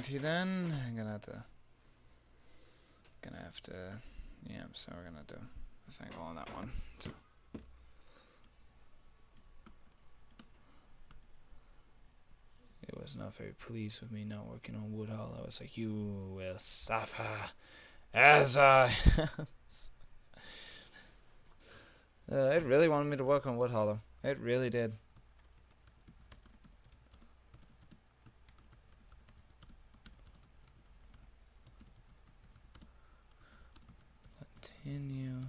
Alrighty then. I'm gonna have to. Yeah, so we're gonna do a thing on that one. So. It was not very pleased with me not working on WoodHallow. I was like, you will suffer as I. It really wanted me to work on WoodHallow. It really did. Continue.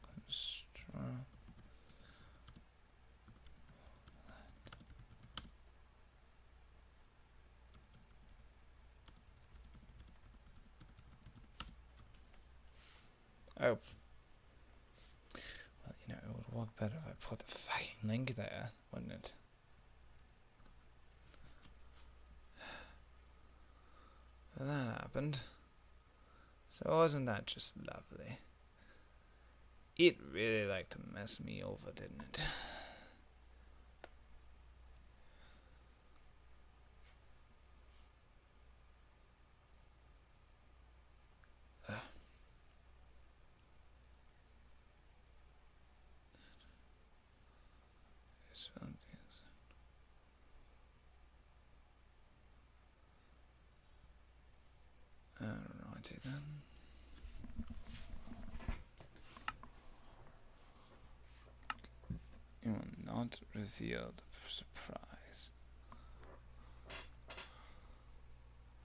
Construct. Oh. Well, you know, it would work better if I put the fucking link there, wouldn't it? But that happened. So wasn't that just lovely? It really liked to mess me over, didn't it? I don't know what to do then. You will not reveal the surprise.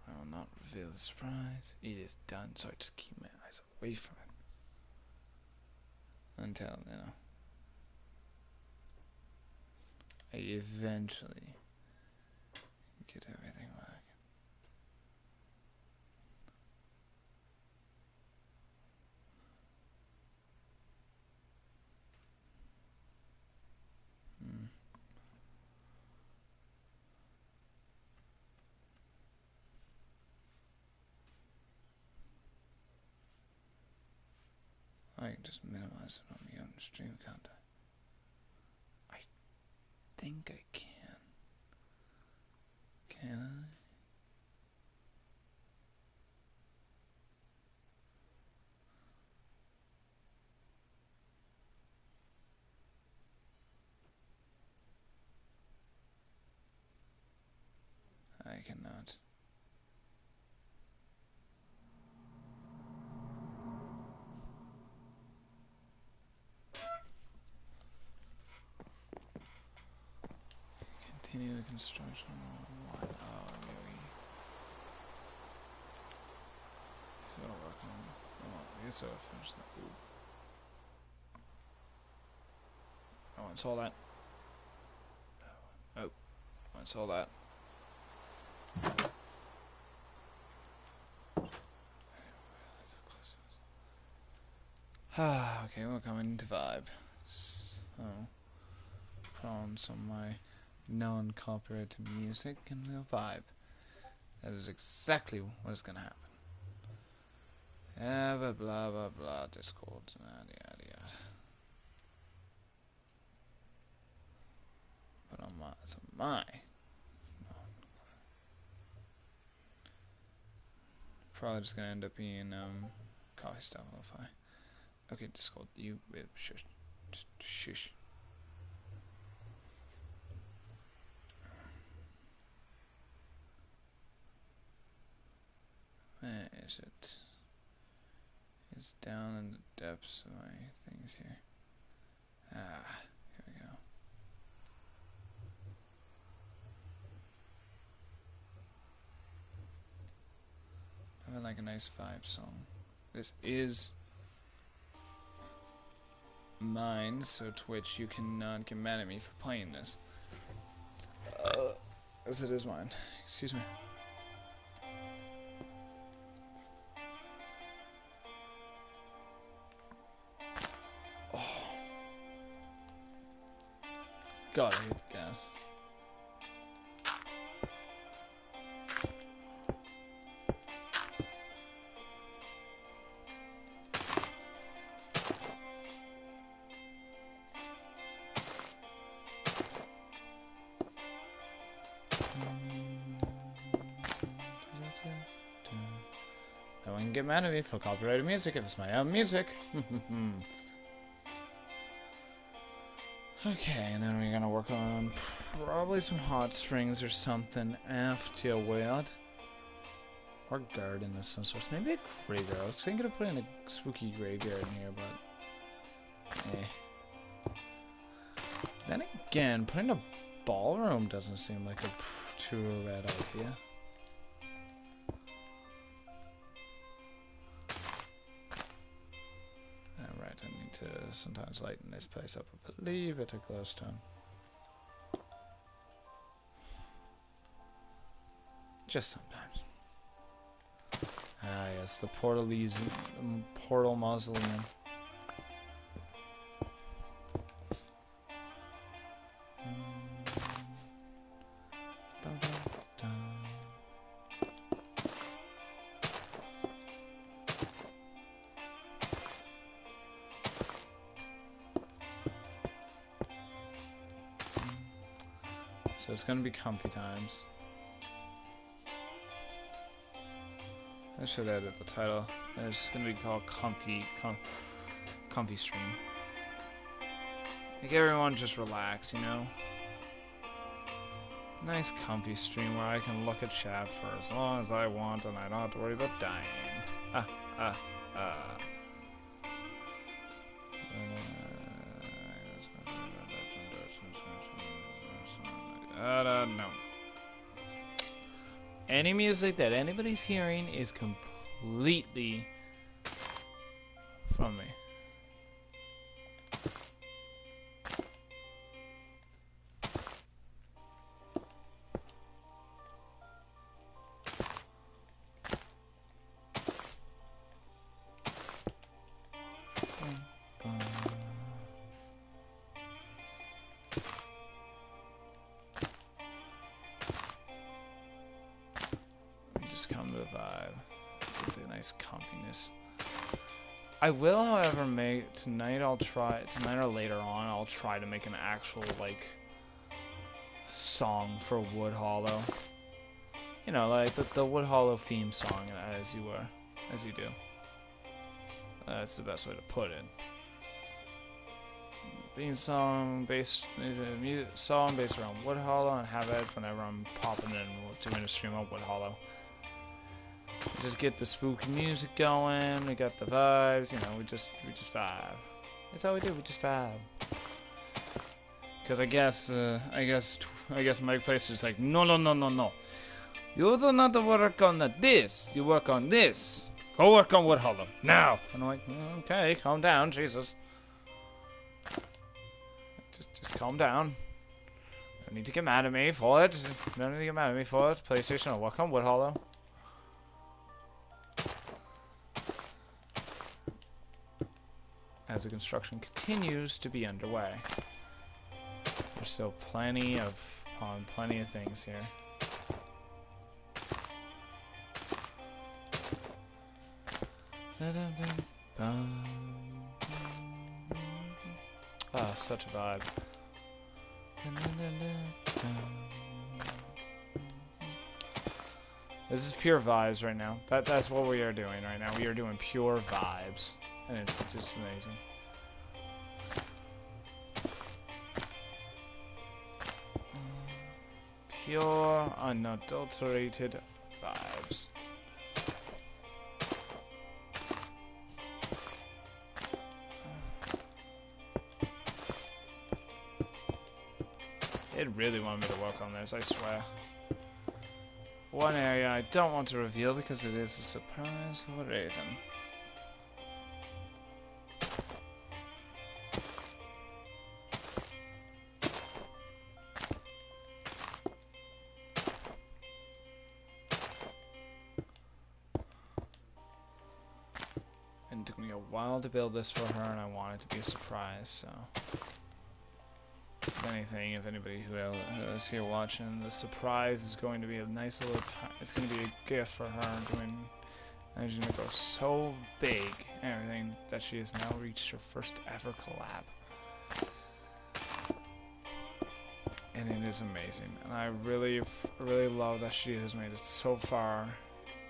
I will not reveal the surprise. It is done, so I just keep my eyes away from it. Until, you know, I eventually get everything back. I can just minimize it on the own stream, can't I? I think I can. Can I? I cannot. Continue the construction. Oh, maybe. So work on. Oh, I guess I'll finish that. Ooh. I want all that. Oh, I want all that. Okay, we're coming to vibe. So, put on some of my non-copyrighted music and we'll vibe. That is exactly what is gonna happen. Blah blah blah blah. Discord. Yada yada yada. But on my. Probably just gonna end up being coffee stuff lo-fi. Okay, Discord. You shush. Just shush. Where is it? It's down in the depths of my things here. Here we go. I would like a nice vibe song. This is mine, so Twitch, you cannot get mad at me for playing this. As it is mine. Excuse me. God, I hate the gas. one can get mad at me for copyrighted music if it's my own music. Okay, and then we're gonna work on probably some hot springs or something afterward. Or garden of some sort. Maybe a graveyard. I was thinking of putting a spooky graveyard in here, but then again, putting a ballroom doesn't seem like a too bad idea. Alright, I need to sometimes lighten this place up a little bit of glowstone. Just sometimes. Ah yes, the portal mausoleum. So it's gonna be comfy times. I should edit the title. It's gonna be called Comfy Stream. Like everyone just relax, you know? Nice comfy stream where I can look at chat for as long as I want and I don't have to worry about dying. No. Any music that anybody's hearing is completely from me. Come to the vibe. With a nice comfiness. I will, however, make tonight or later on, I'll try to make an actual like song for WoodHallow. You know, like the WoodHallow theme song, as you do. That's the best way to put it. Theme song based around WoodHallow, and have it whenever I'm popping in doing a stream on WoodHallow. Just get the spooky music going. We got the vibes. You know, we just vibe. That's all we do. We just vibe. Because I guess Mike Place is like, no. You do not work on this. You work on this. Go work on WoodHallow now. And I'm like, okay, calm down, Jesus. Just calm down. Don't need to get mad at me for it. Don't need to get mad at me for it. PlayStation, I'll work on WoodHallow. As the construction continues to be underway. There's still plenty of things here. Ah, such a vibe. This is pure vibes right now. That's what we are doing right now. We are doing pure vibes. And it's just amazing. Pure, unadulterated vibes. It really wanted me to work on this, I swear. One area I don't want to reveal because it is a surprise for Raven. It took me a while to build this for her, and I want it to be a surprise, so... If anything, if anybody who is here watching, the surprise is going to be a nice little it's going to be a gift for her, and she's going to go so big and everything that she has now reached her first ever collab. And it is amazing, and I really love that she has made it so far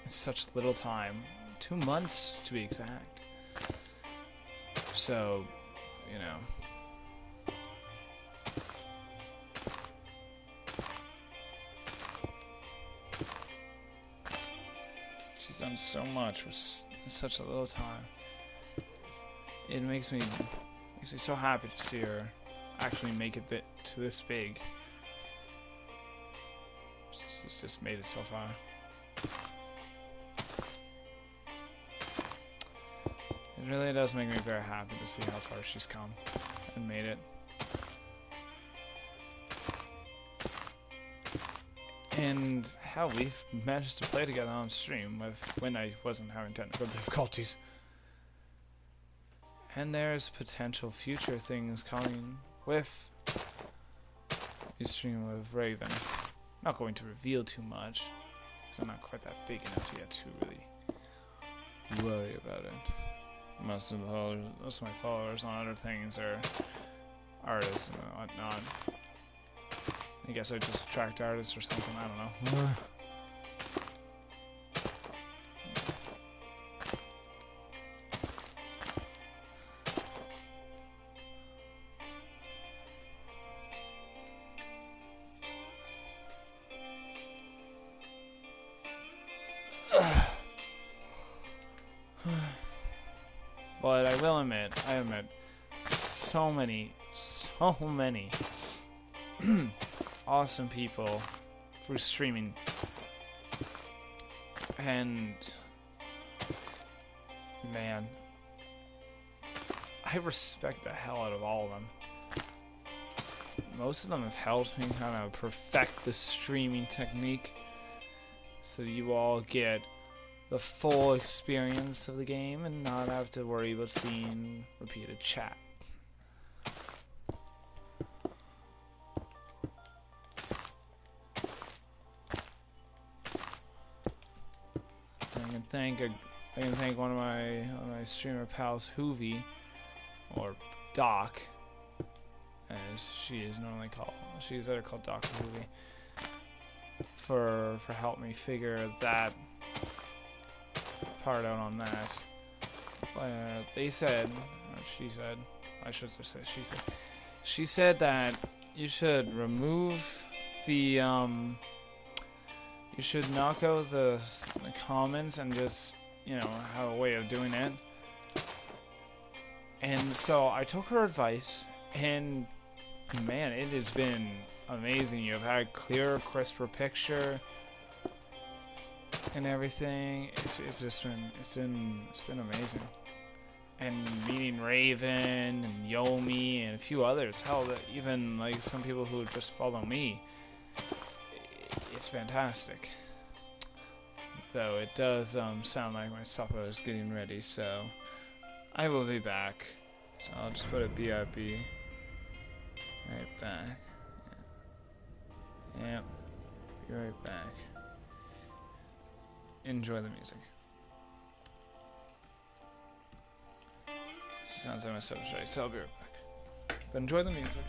in such little time. 2 months to be exact. So, you know. She's done so much with such a little time. It makes me so happy to see her actually make it to this big. She's just made it so far. It really does make me very happy to see how far she's come and made it. And hell, we've managed to play together on stream when I wasn't having technical difficulties. And there's potential future things coming with the stream with Raven. Not going to reveal too much, because I'm not quite that big enough yet to really worry about it. Most of my followers on other things are artists and whatnot. I guess I just attract artists or something, I don't know. But I will admit, I met so many awesome people through streaming, and man, I respect the hell out of all of them. Most of them have helped me kind of perfect the streaming technique so you all get the full experience of the game and not have to worry about seeing repeated chat. I can thank one of my streamer pals, Hoovy, or Doc, as she is normally called. She is either called Doc or Hoovy, for helping me figure that part out on that. They said, or she said, I should have said she said. She said that you should remove the you should knock out the comments and just, you know, have a way of doing it. And so I took her advice, and man, it has been amazing. You've had clearer, crisper picture and everything. It's been amazing. And meeting Raven and Yomi and a few others, hell, even like some people who just follow me. It's fantastic. Though it does sound like my supper is getting ready, so I will be back. So I'll just put a BRB right back. Yep, be right back. Enjoy the music. Sounds like my supper's ready, so I'll be right back. But enjoy the music.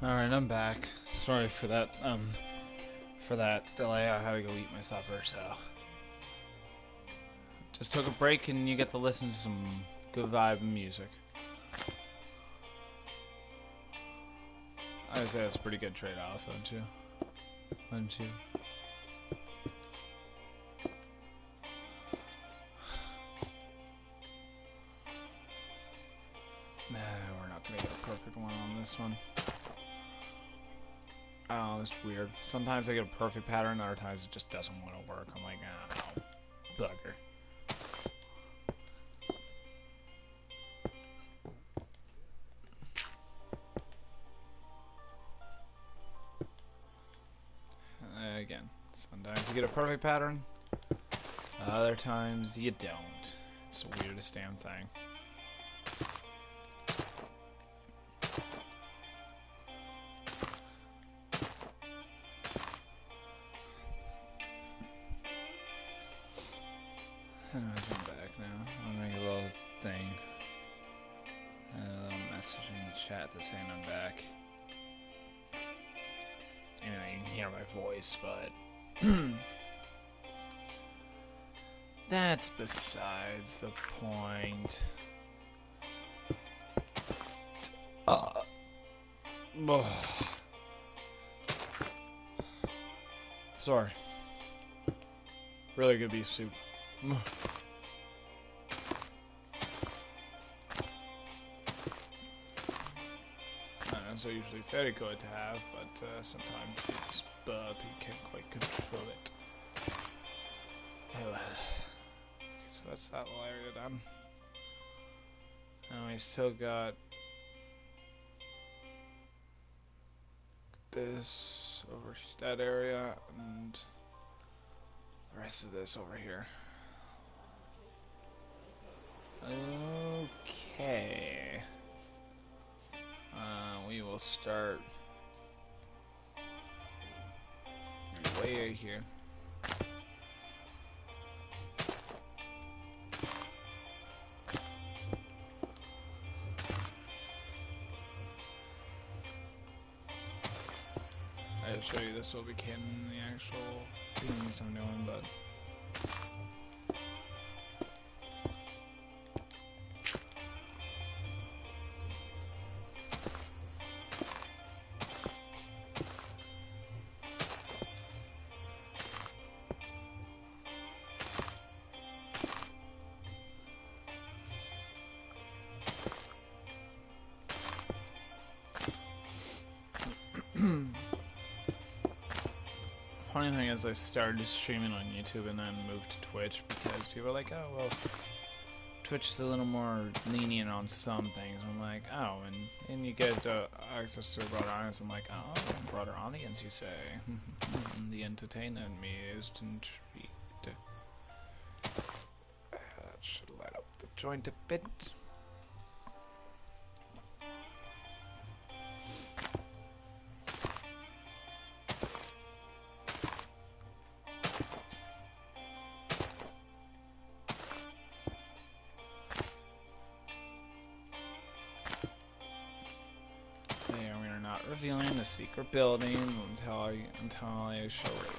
Alright, I'm back. Sorry for that delay. I had to go eat my supper, so just took a break and you get to listen to some good vibe music. I'd say that's a pretty good trade-off, don't you? Wouldn't you? Nah, we're not gonna get a perfect one on this one. Oh, it's weird. Sometimes I get a perfect pattern, other times it just doesn't want to work. I'm like, oh, bugger. Again, sometimes you get a perfect pattern, other times you don't. It's the weirdest damn thing. Anyways, I'm back now. I'll make a little thing. A little message in the chat that's saying I'm back. Anyway, you can hear my voice, but that's besides the point. Sorry. Really good beef soup. It's usually very good to have, but sometimes you just burp, you can't quite control it. Oh well. Okay, so that's that little area done. And we still got this over that area, and the rest of this over here. Okay. We will start way here. I'll show you this what we can in the actual things I'm doing, but funny thing is I started streaming on YouTube and then moved to Twitch because people are like, oh, well, Twitch is a little more lenient on some things. I'm like, oh, and you get access to a broader audience. I'm like, oh, broader audience, you say? The entertainer in me is intrigued. That should light up the joint a bit. Revealing the secret building until I show it.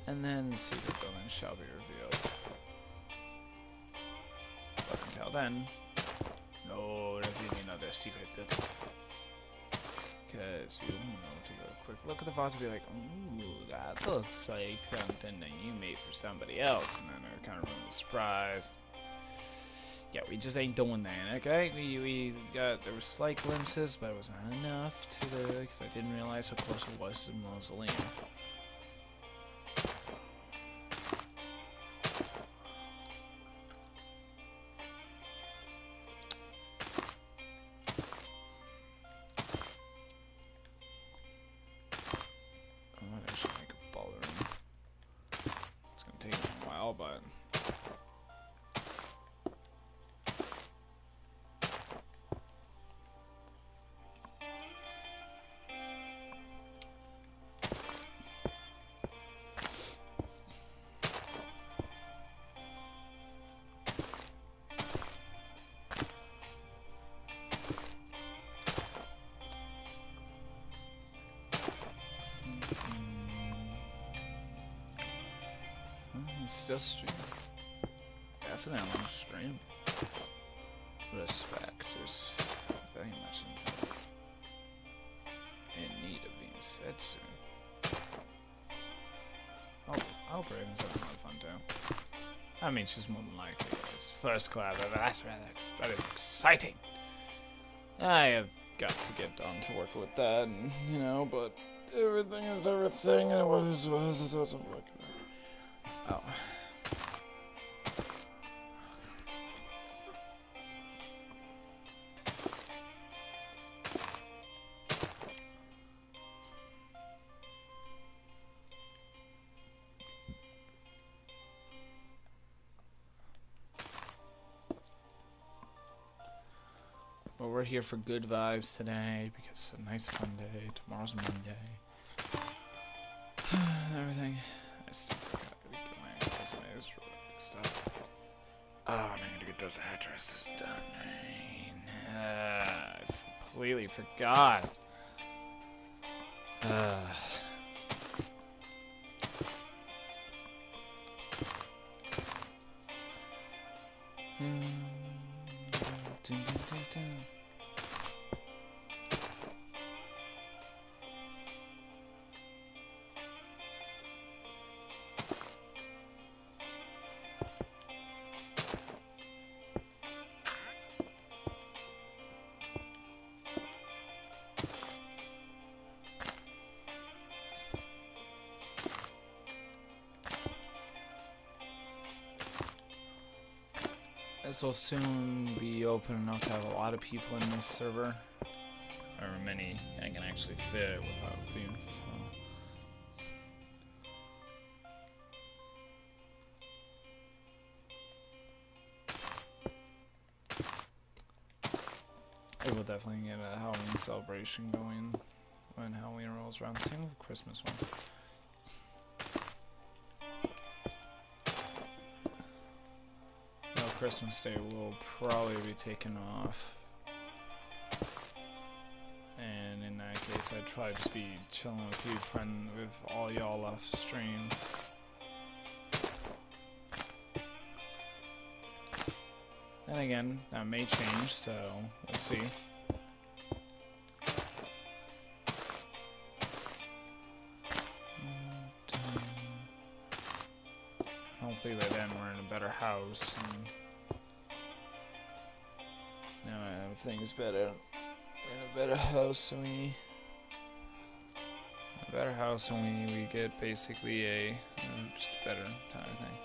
And then the secret building shall be revealed. But until then, no revealing of the secret building. Because you want to take a quick look at the files and be like, ooh, that looks like something that you made for somebody else. And then it kind of ruins the surprise. Yeah, we just ain't doing that, okay? There were slight glimpses, but it was not enough because I didn't realize how close it was to the mausoleum. I might actually make a ballroom. It's gonna take me a while, but Still stream. Definitely stream. Respect is very much in need of being said soon. Oh, I hope Raven's having a lot of fun too. I mean, she's more than likely his first collab ever. That is exciting. I have got to get on to work with that, and, you know, but everything is everything, and what is it doesn't work. Oh. Well, we're here for good vibes today because it's a nice Sunday. Tomorrow's Monday. Everything. I still forgot to get my resumes for stuff. Oh, I need to get those addresses done. I completely forgot. This will soon be open enough to have a lot of people in this server. Or many I can actually fit without being full. It will definitely get a Halloween celebration going when Halloween rolls around. Same with Christmas one. Christmas Day will probably be taken off, and in that case I'd probably just be chilling with you, friend, with all y'all off stream. And again, that may change, so we'll see. Hopefully by then we're in a better house and now I have things better. We're in a better house, and we get basically a just a better kind of thing.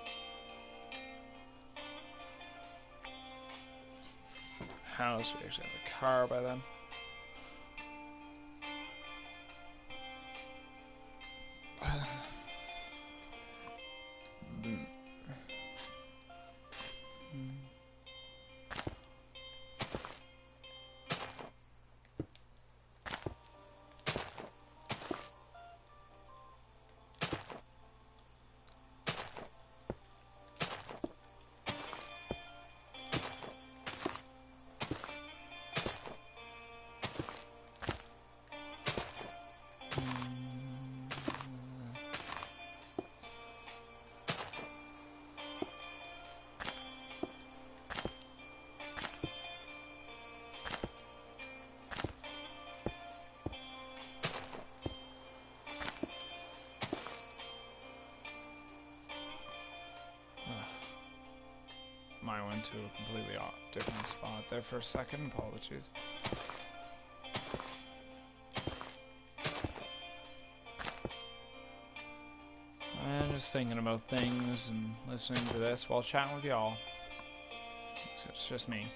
House, we actually have a car by then. I went to a completely different spot there for a second. Apologies. I'm just thinking about things and listening to this while chatting with y'all. So it's just me.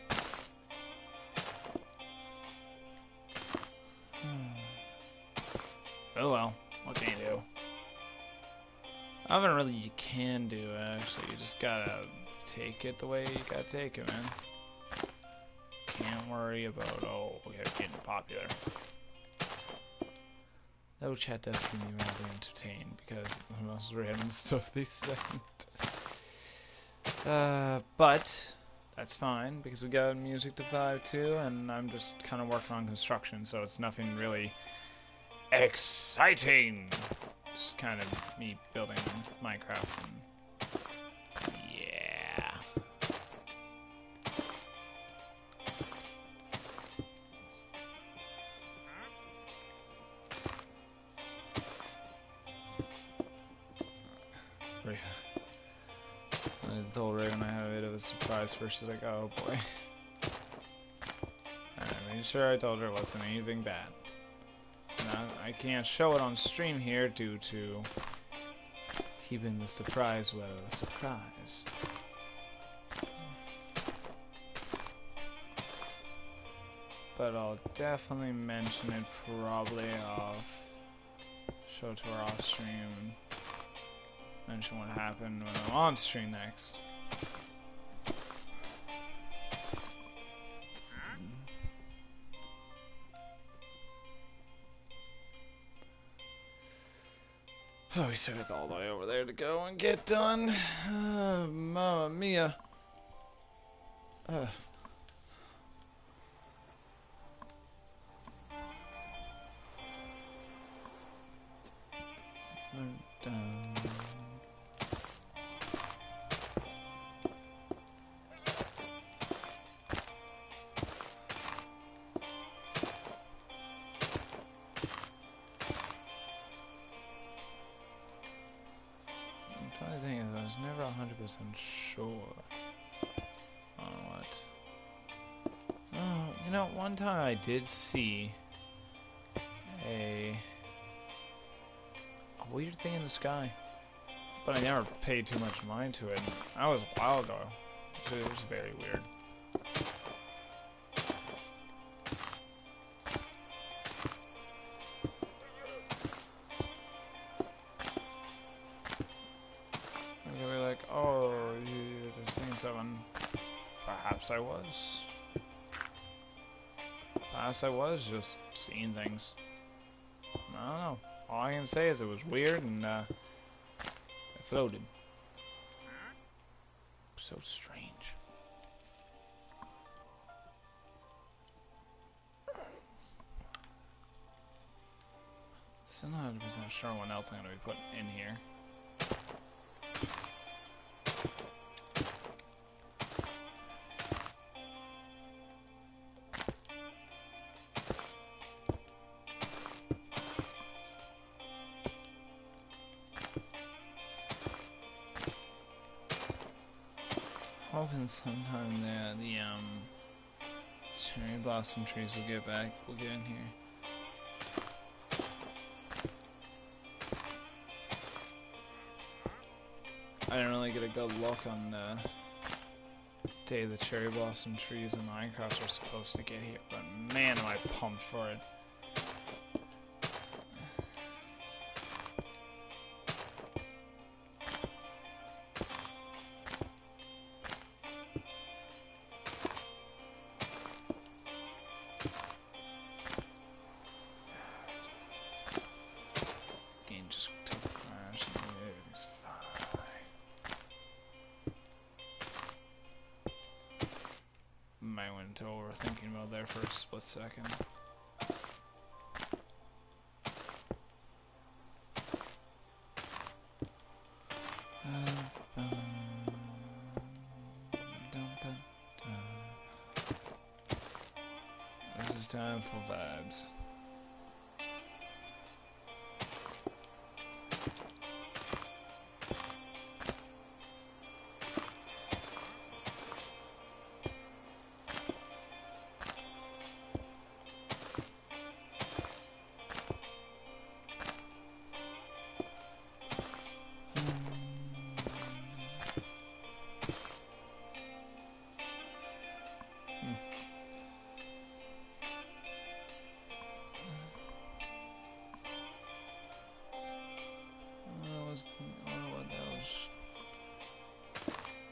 Oh well, what can you do? Nothing really you can do, actually. You just gotta take it the way you gotta take it, man. Can't worry about, oh, we're getting popular. Though chat does keep me rather entertained because of the most random stuff they send. But that's fine because we got music to vibe too, and I'm just kind of working on construction, so it's nothing really exciting. Just kind of me building Minecraft and I told Raven I had a bit of a surprise first. She's like, oh boy. I made sure I told her it wasn't anything bad. Now, I can't show it on stream here due to keeping the surprise well a surprise. But I'll definitely mention it probably off. Show it to her off stream and mention what happened when I'm on stream next. Oh, we still got all the way over there to go and get done. Mamma mia. Done. The funny thing is, I was never 100% sure on what. Oh, you know, one time I did see a weird thing in the sky, but I never paid too much mind to it. That was a while ago, so it was very weird. I'm gonna be like, oh, you're just seeing something. Perhaps I was. Perhaps I was just seeing things. I don't know. All I can say is it was weird and it floated. So strange. Still not 100% sure what else I'm going to be putting in here. Hoping sometime the cherry blossom trees will get in here. I didn't really get a good look on the day the cherry blossom trees in Minecraft are supposed to get here, but man am I pumped for it. I went into overthinking mode there for a split second. This is time for vibes.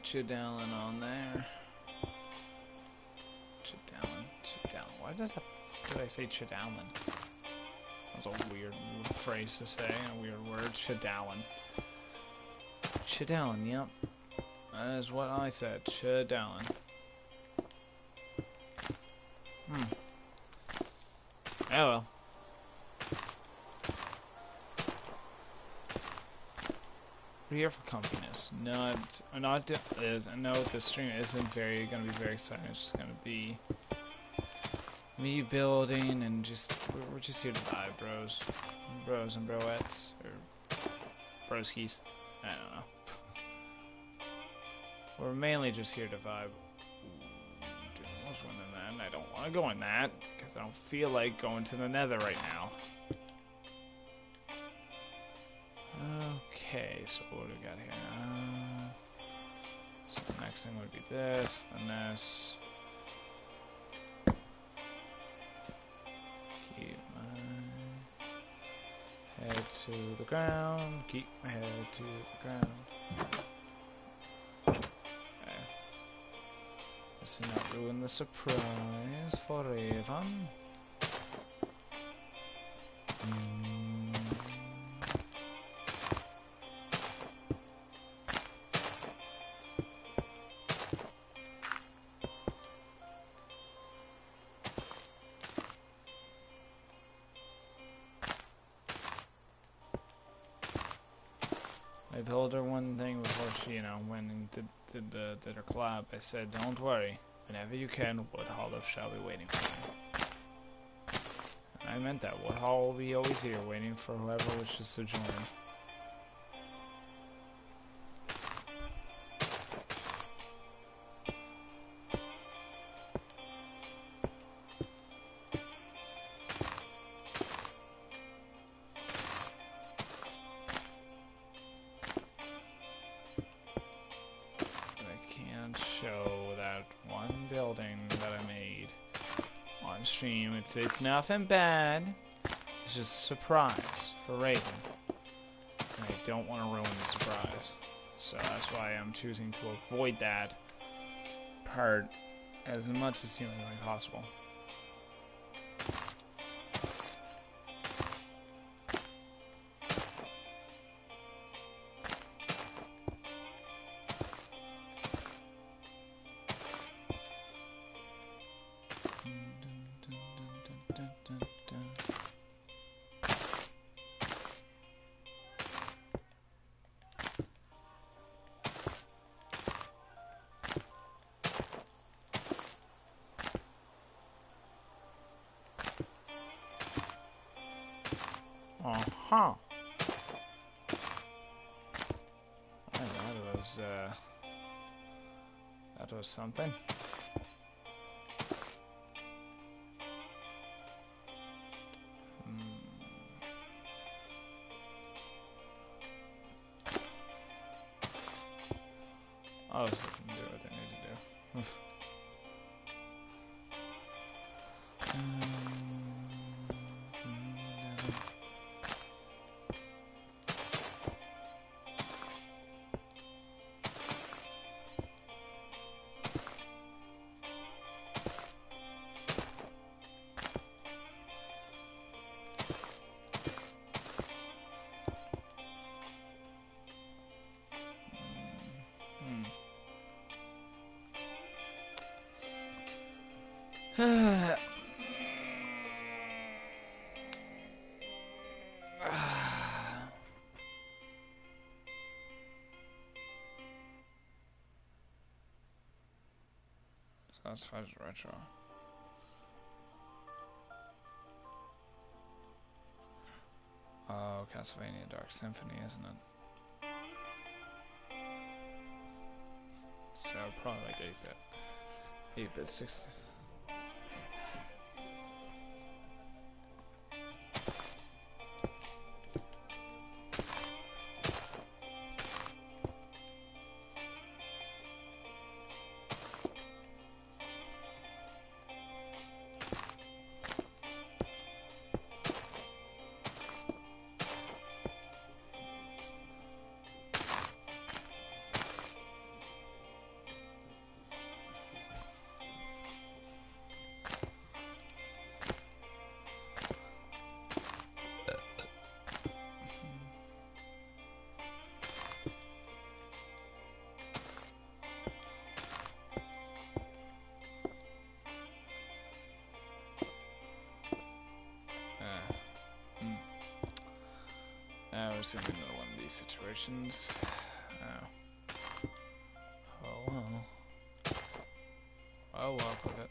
Chidalin on there. Chidalin. Why did I say Chidalin? That was a weird phrase to say, a weird word. Chidalin. Chidalin, yep. That is what I said. Chidalin. Oh well. We're here for comfiness. Not is. I know this stream isn't gonna be very exciting. It's just gonna be me building and we're just here to vibe, bros and broettes, or broskies. I don't know. We're mainly just here to vibe. Dude, what's one in that? I don't want to go in that because I don't feel like going to the Nether right now. Okay, so what do we got here? So the next thing would be this, then this. Keep my head to the ground. Keep my head to the ground. Okay. Just to not ruin the surprise for Raven. I told her one thing before she, went and did her collab. I said, don't worry, whenever you can, WoodHallow shall be waiting for you. And I meant that. WoodHallow will be always here, waiting for whoever wishes to join. It's nothing bad. It's just a surprise for Raven. And I don't want to ruin the surprise. So that's why I'm choosing to avoid that part as much as humanly possible. Uh-huh. That was something. Oh, so I can do what I need to do. So let's find a retro. Oh, Castlevania Dark Symphony, isn't it? So probably like 8-bit. 8-bit 60. We're just gonna do another one of these these situations. Oh well. I'll work with it.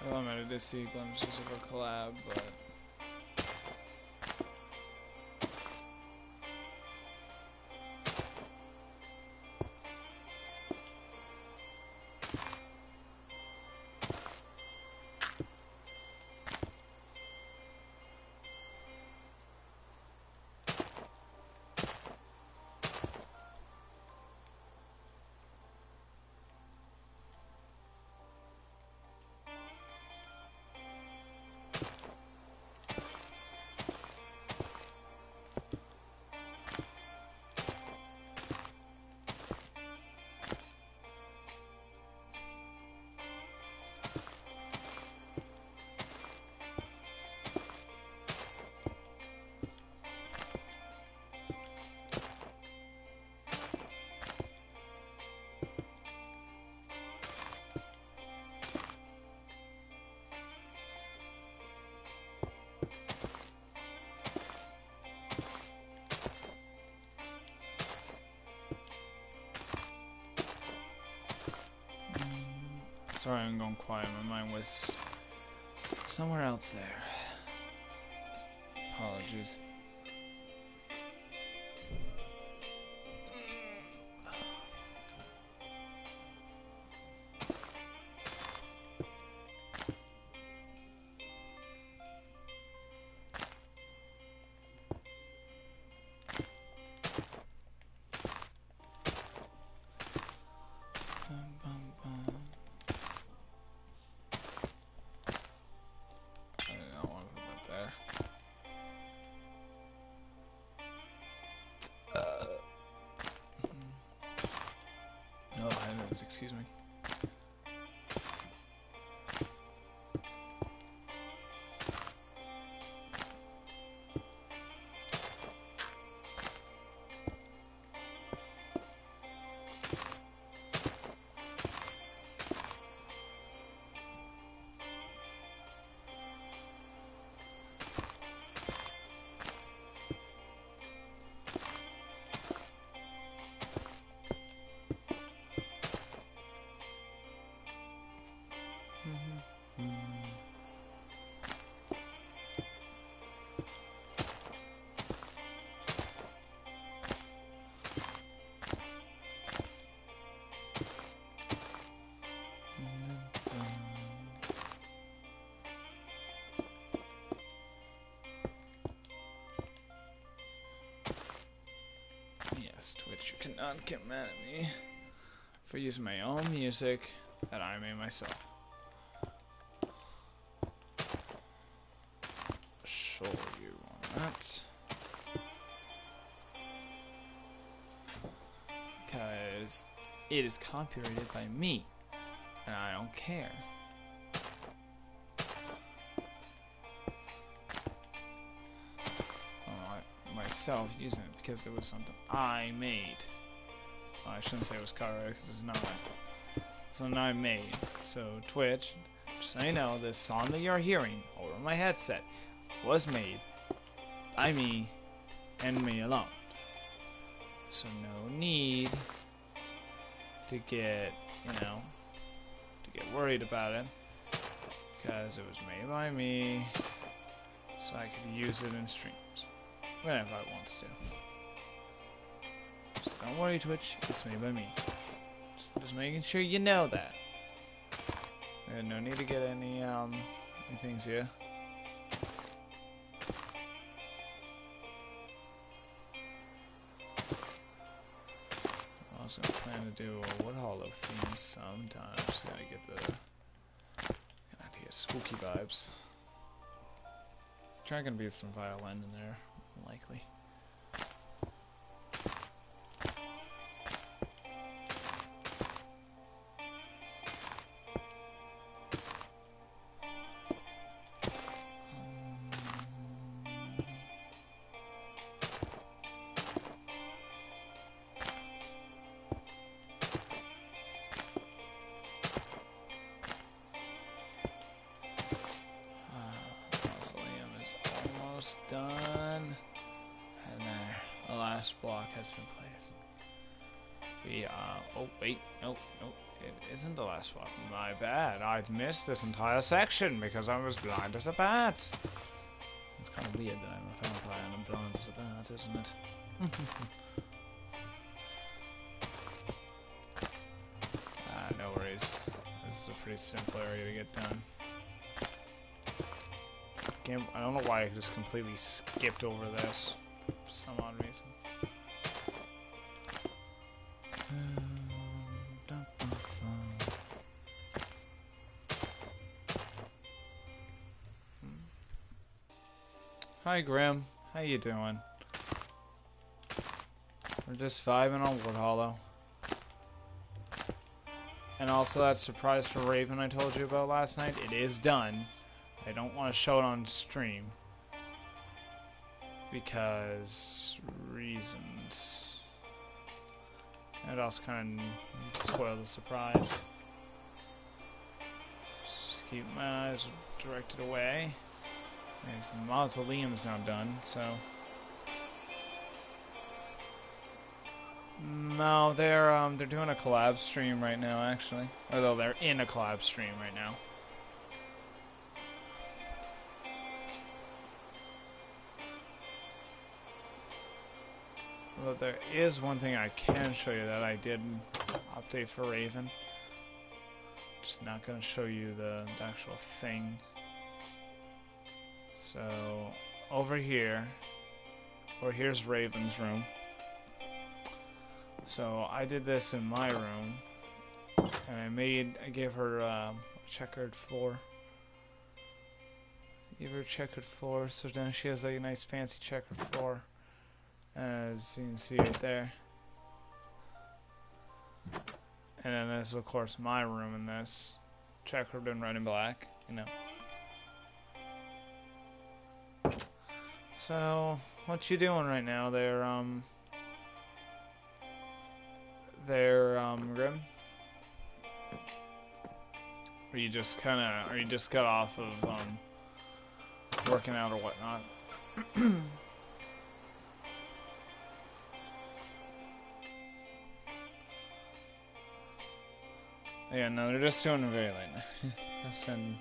I might have see glimpses of a collab, but sorry I'm going quiet. My mind was somewhere else there. Apologies. Excuse me. Twitch, you cannot get mad at me for using my own music that I made myself. Show you on that. Because it is copyrighted by me, and I don't care. Myself using it because it was something I made. Well, I shouldn't say it was copyrighted because it's not. It's something I made. So Twitch, just so you know, this song that you're hearing over my headset was made by me and me alone. So no need to get, to get worried about it because it was made by me, so I could use it in streams whenever I want to. Don't worry, Twitch. It's made by me. Just making sure you know that. And no need to get any things here. I also plan to do a WoodHallow theme sometime. Just gotta get the spooky vibes. Try gonna be some violin in there, likely. Done. And there, the last block has been placed. Oh wait, nope, it isn't the last block. My bad. I'd missed this entire section because I was blind as a bat. It's kind of weird that I'm a vampire and I'm blind as a bat, isn't it? No worries. This is a pretty simple area to get done. I don't know why I just completely skipped over this for some odd reason. Hi Grim, how you doing? We're just vibing on WoodHallow. And also that surprise for Raven I told you about last night, it is done. I don't want to show it on stream because reasons. It also kind of spoil the surprise. Just keep my eyes directed away. His mausoleum's now done, so. No, they're doing a collab stream right now, actually. Although they're in a collab stream right now. Although there is one thing I can show you that I did update for Raven. Just not going to show you the actual thing. So, over here, or here's Raven's room. So, I did this in my room, and I gave her a checkered floor. Give her a checkered floor, so now she has like a nice fancy checkered floor. As you can see right there. And then this is of course my room in this. Checkered and red and black, you know. So, what you doing right now there, Grim? Or you just got off of, working out or whatnot? Yeah, no, they're just doing it very late. Listen.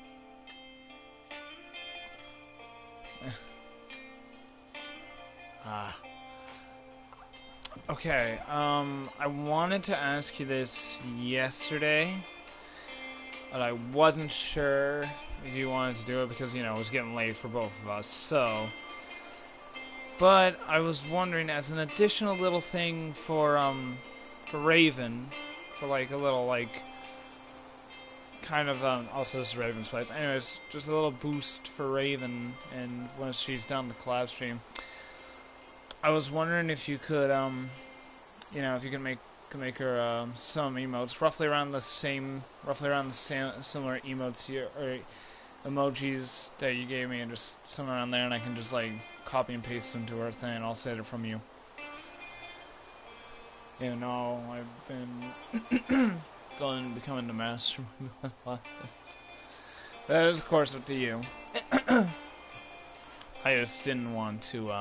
Okay, I wanted to ask you this yesterday, but I wasn't sure if you wanted to do it because, you know, it was getting late for both of us, so. But I was wondering, as an additional little thing for Raven, for like a little, like, kind of, also this is Raven's place. Anyways, just a little boost for Raven, and once she's done the collab stream, I was wondering if you could, you know, if you can make her some emotes, roughly around the similar emotes here, or emojis that you gave me, and just somewhere around there, and I can just like copy and paste them to her thing, and I'll set it from you. You know, I've been becoming the master. That is, of course, up to you. I just didn't want to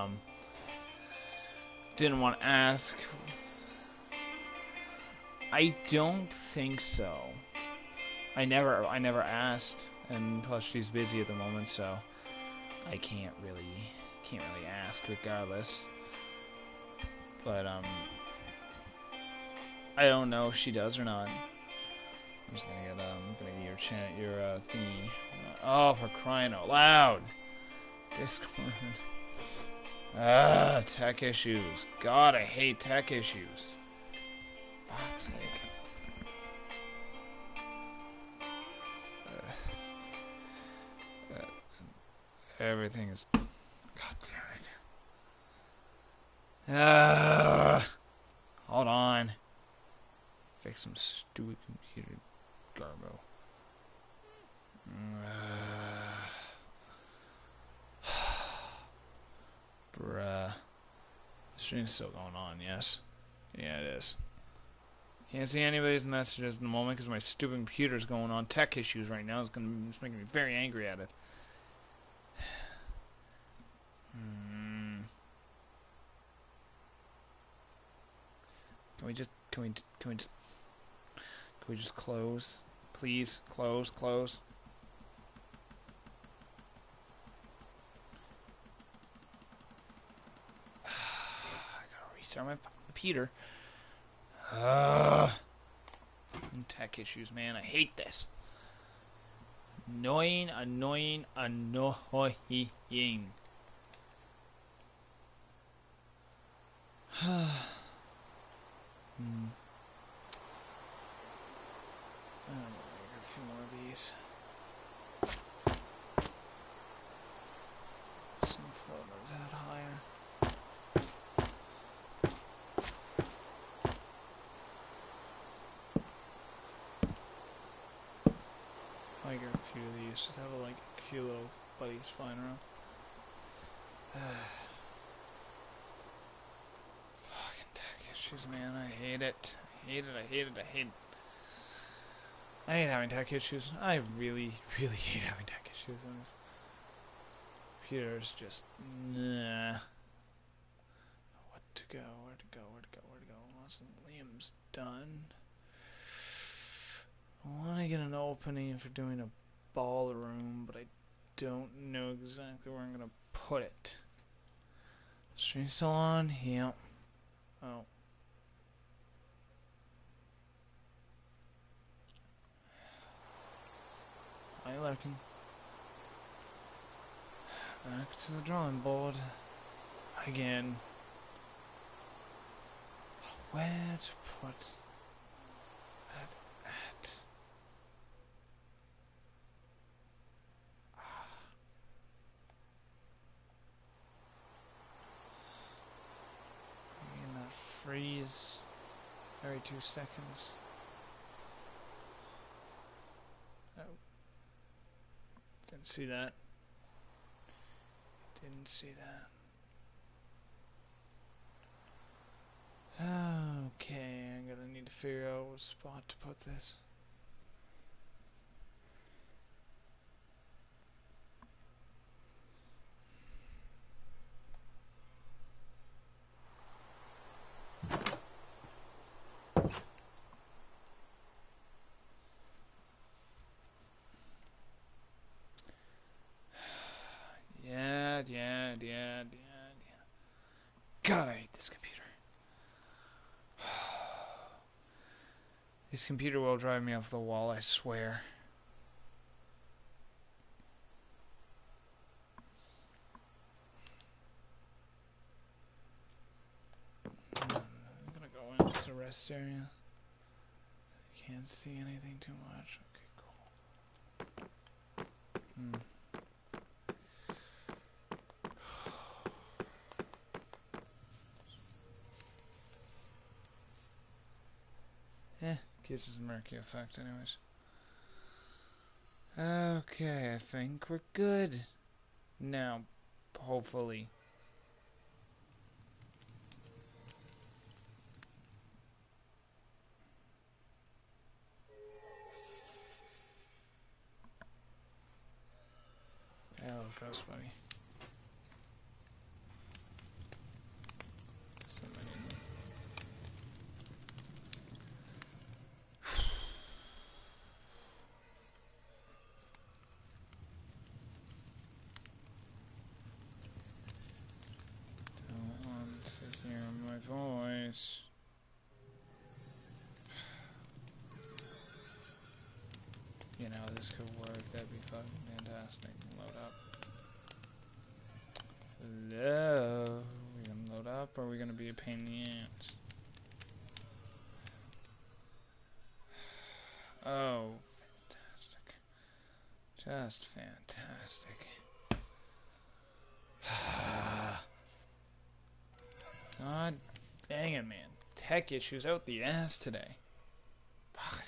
ask. I don't think so. I never asked, and plus she's busy at the moment, so I can't really ask regardless. But I don't know if she does or not. I'm just gonna get your thingy. Oh, for crying out loud! Discord. Tech issues. God, I hate tech issues. Fuck's sake. Everything is. God damn it. Hold on. Fix some stupid computer garbo. Bruh. The stream's still going on, yes? Yeah, it is. Can't see anybody's messages at the moment because my stupid computer's going on tech issues right now. It's making me very angry at it. Can we just close? Please, close. I gotta restart my computer. Tech issues, man. I hate this. Annoying. I'm gonna make a few more of these. Some photos out higher. I get a few of these. Just have like a few little buddies flying around. Fucking tech issues, man. I hate it. I hate having tech issues. I really hate having tech issues on this. Computer's just nah. Where to go? Mausoleum's done. I want to get an opening for doing a ballroom, but I don't know exactly where I'm gonna put it. Stream still on? Yeah. Oh. Hi, Larkin. Back to the drawing board. Again. Where to put that at? Making that freeze every 2 seconds. Oh. Didn't see that. Okay, I'm gonna need to figure out what spot to put this. Yeah. God, I hate this computer. This computer will drive me off the wall, I swear. I'm gonna go into the rest area. Can't see anything too much. Okay, cool. Gives us a murky effect anyways. Okay, I think we're good. Now, hopefully. Hello, Ghost Buddy. Somebody. Don't want to hear my voice. you know, this could work. That'd be fucking fantastic. Load up. Hello? Are we gonna load up, or are we gonna be a pain in the ass? Oh, fantastic. Just fantastic. God dang it, man. Tech issues out the ass today. Fuck.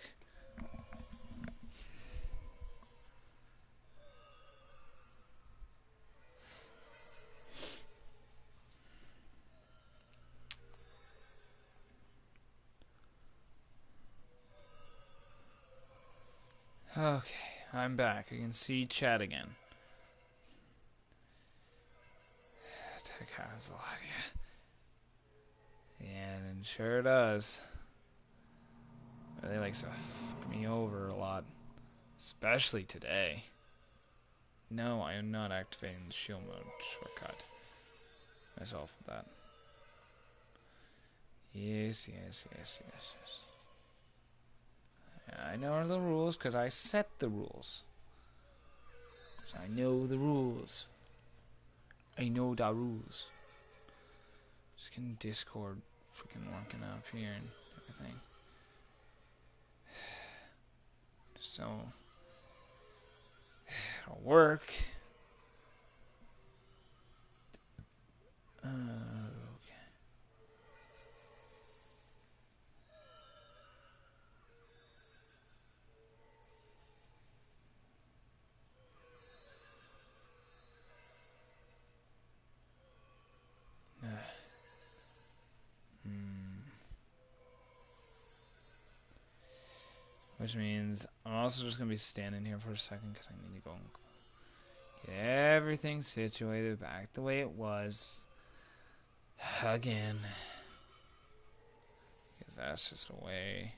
Okay, I'm back. I can see chat again. Tech has a lot, yeah. Yeah, and it sure does. Really likes to fuck me over a lot. Especially today. No, I am not activating the shield mode shortcut. Myself with that. Yes. I know the rules because I set the rules. So I know the rules. I know the rules. Just getting Discord freaking working up here and everything. So it'll work. Okay. Which means I'm also just going to be standing here for a second because I need to go and get everything situated back the way it was. Again. Because that's just the way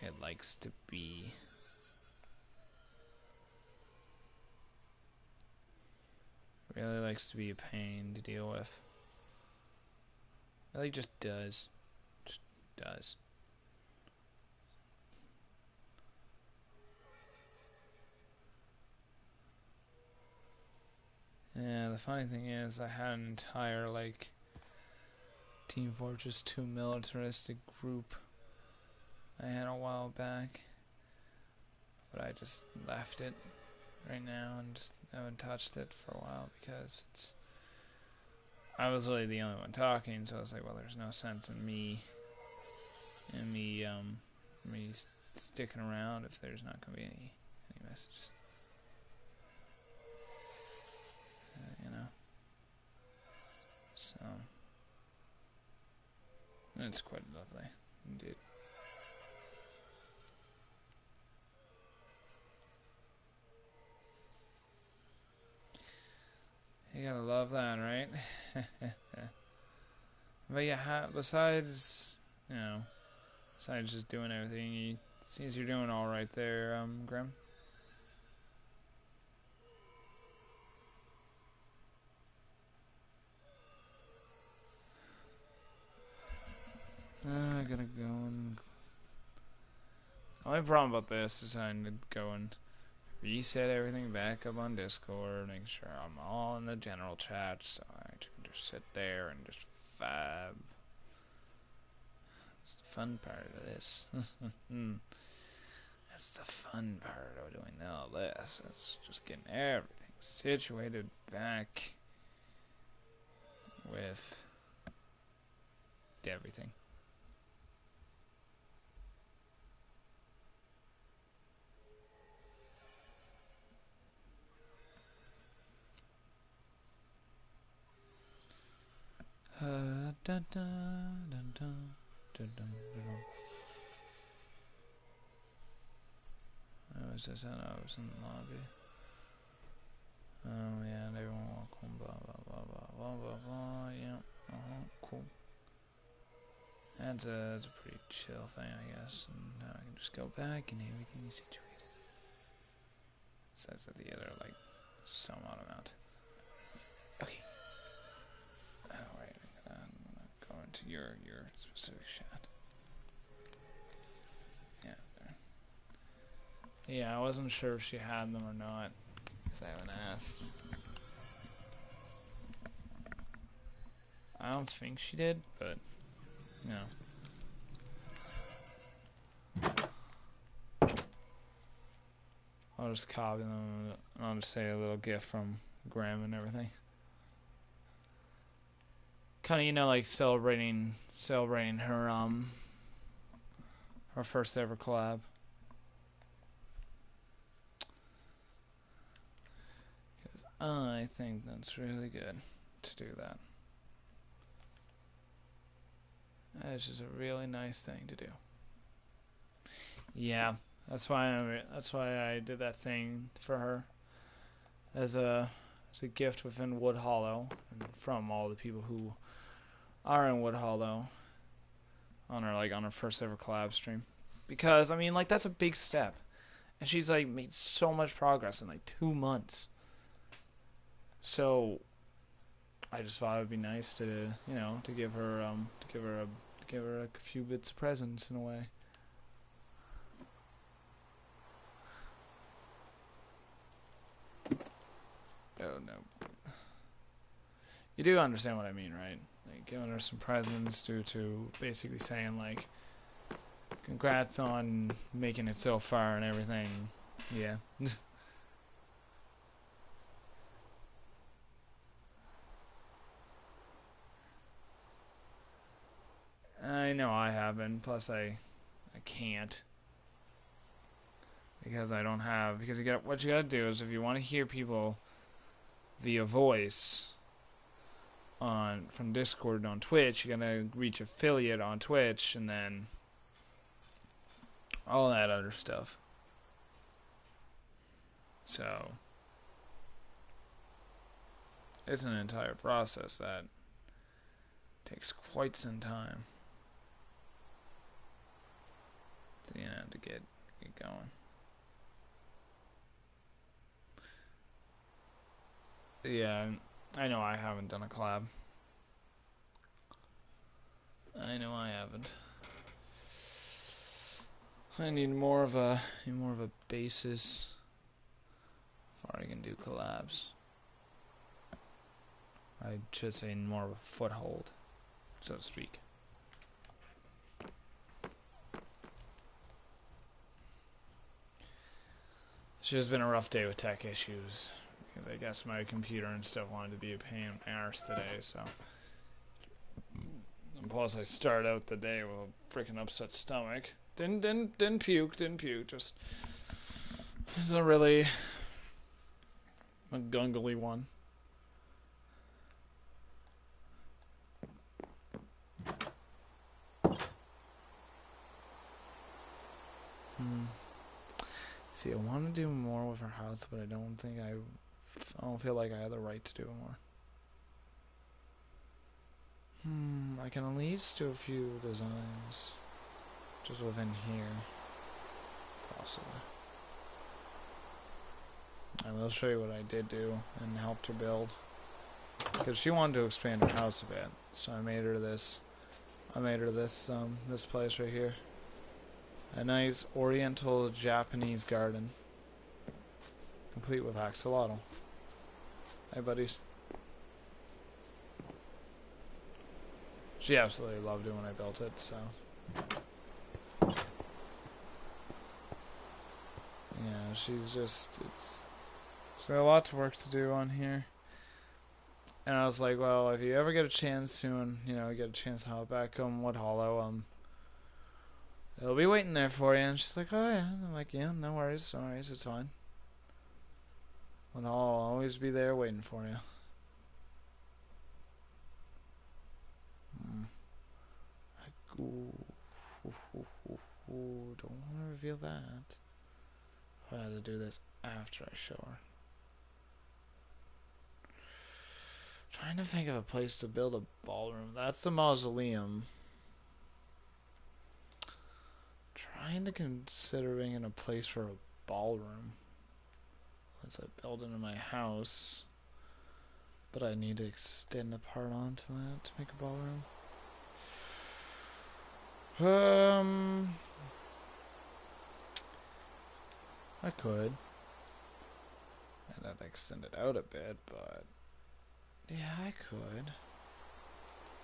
it likes to be. Really likes to be a pain to deal with. Really just does. Just does. Yeah, the funny thing is I had an entire, like, Team Fortress 2 militaristic group I had a while back. But I just left it right now and just haven't touched it for a while because it's... I was really the only one talking, so I was like, well, there's no sense in me sticking around if there's not going to be any messages. You know? So... it's quite lovely, indeed. You gotta love that, right? But yeah, besides, you know, besides just doing everything, it seems you're doing all right there, Grim. I gotta go and... The only problem about this is I need to go and reset everything back up on Discord, make sure I'm all in the general chat, so I can just sit there and just vibe. That's the fun part of this. That's the fun part of doing all this. It's just getting everything situated back with everything. What was this? I was in the lobby. Oh yeah, and everyone walk home, blah blah blah blah blah blah blah. Yeah, cool. That's a pretty chill thing, I guess. And now I can just go back and everything is situated. It says that the other, like, some odd amount. Okay. Oh wait, I'm gonna go into your specific chat. Yeah, there. Yeah, I wasn't sure if she had them or not, because I haven't asked. I don't think she did, but, you know. I'll just copy them, and I'll just say a little gift from Graham and everything. Kind of, you know, like celebrating her, her first ever collab. Because I think that's really good to do that. That is just a really nice thing to do. Yeah, that's why I did that thing for her as a gift within WoodHallow, and from all the people who are in WoodHallow on her first ever collab stream. Because I mean, like, that's a big step, and she's like made so much progress in like 2 months. So I just thought it would be nice to, you know, to give her a few bits of presents in a way. Oh no. You do understand what I mean, right? Like, giving her some presents due to basically saying, like, congrats on making it so far and everything. Yeah. I know I haven't. Plus, I can't. Because I don't have. Because what you gotta do is, if you want to hear people via voice from Discord on Twitch, you're gonna reach affiliate on Twitch, and then all that other stuff. So it's an entire process that takes quite some time to, you know, to get going. Yeah, I know I haven't done a collab. I know I haven't. I need more of a basis before I can do collabs. I should say more of a foothold, so to speak. It's just been a rough day with tech issues. Because I guess my computer and stuff wanted to be a pain in my arse today, so. And plus, I start out the day with a freaking upset stomach. Didn't puke. Just this is a really a gungly one. See, I want to do more with her house, but I don't feel like I have the right to do more. I can at least do a few designs just within here, possibly. I will show you what I did do and helped her build, because she wanted to expand her house a bit, so I made her this. This place right here. A nice oriental Japanese garden, complete with axolotl. Hey, buddies. She absolutely loved it when I built it, so. Yeah, she's got a lot of work to do on here. And I was like, well, if you ever get a chance soon, you know, get a chance to hop back on WoodHallow, it'll be waiting there for you. And she's like, oh yeah. I'm like, yeah, no worries, it's fine. And I'll always be there waiting for you. Don't want to reveal that. I had to do this after I show her. Trying to think of a place to build a ballroom. That's the mausoleum. Trying to considering in a place for a ballroom. As I build into my house. But I need to extend a part onto that to make a ballroom. I could. And I'd extend it out a bit, but yeah, I could.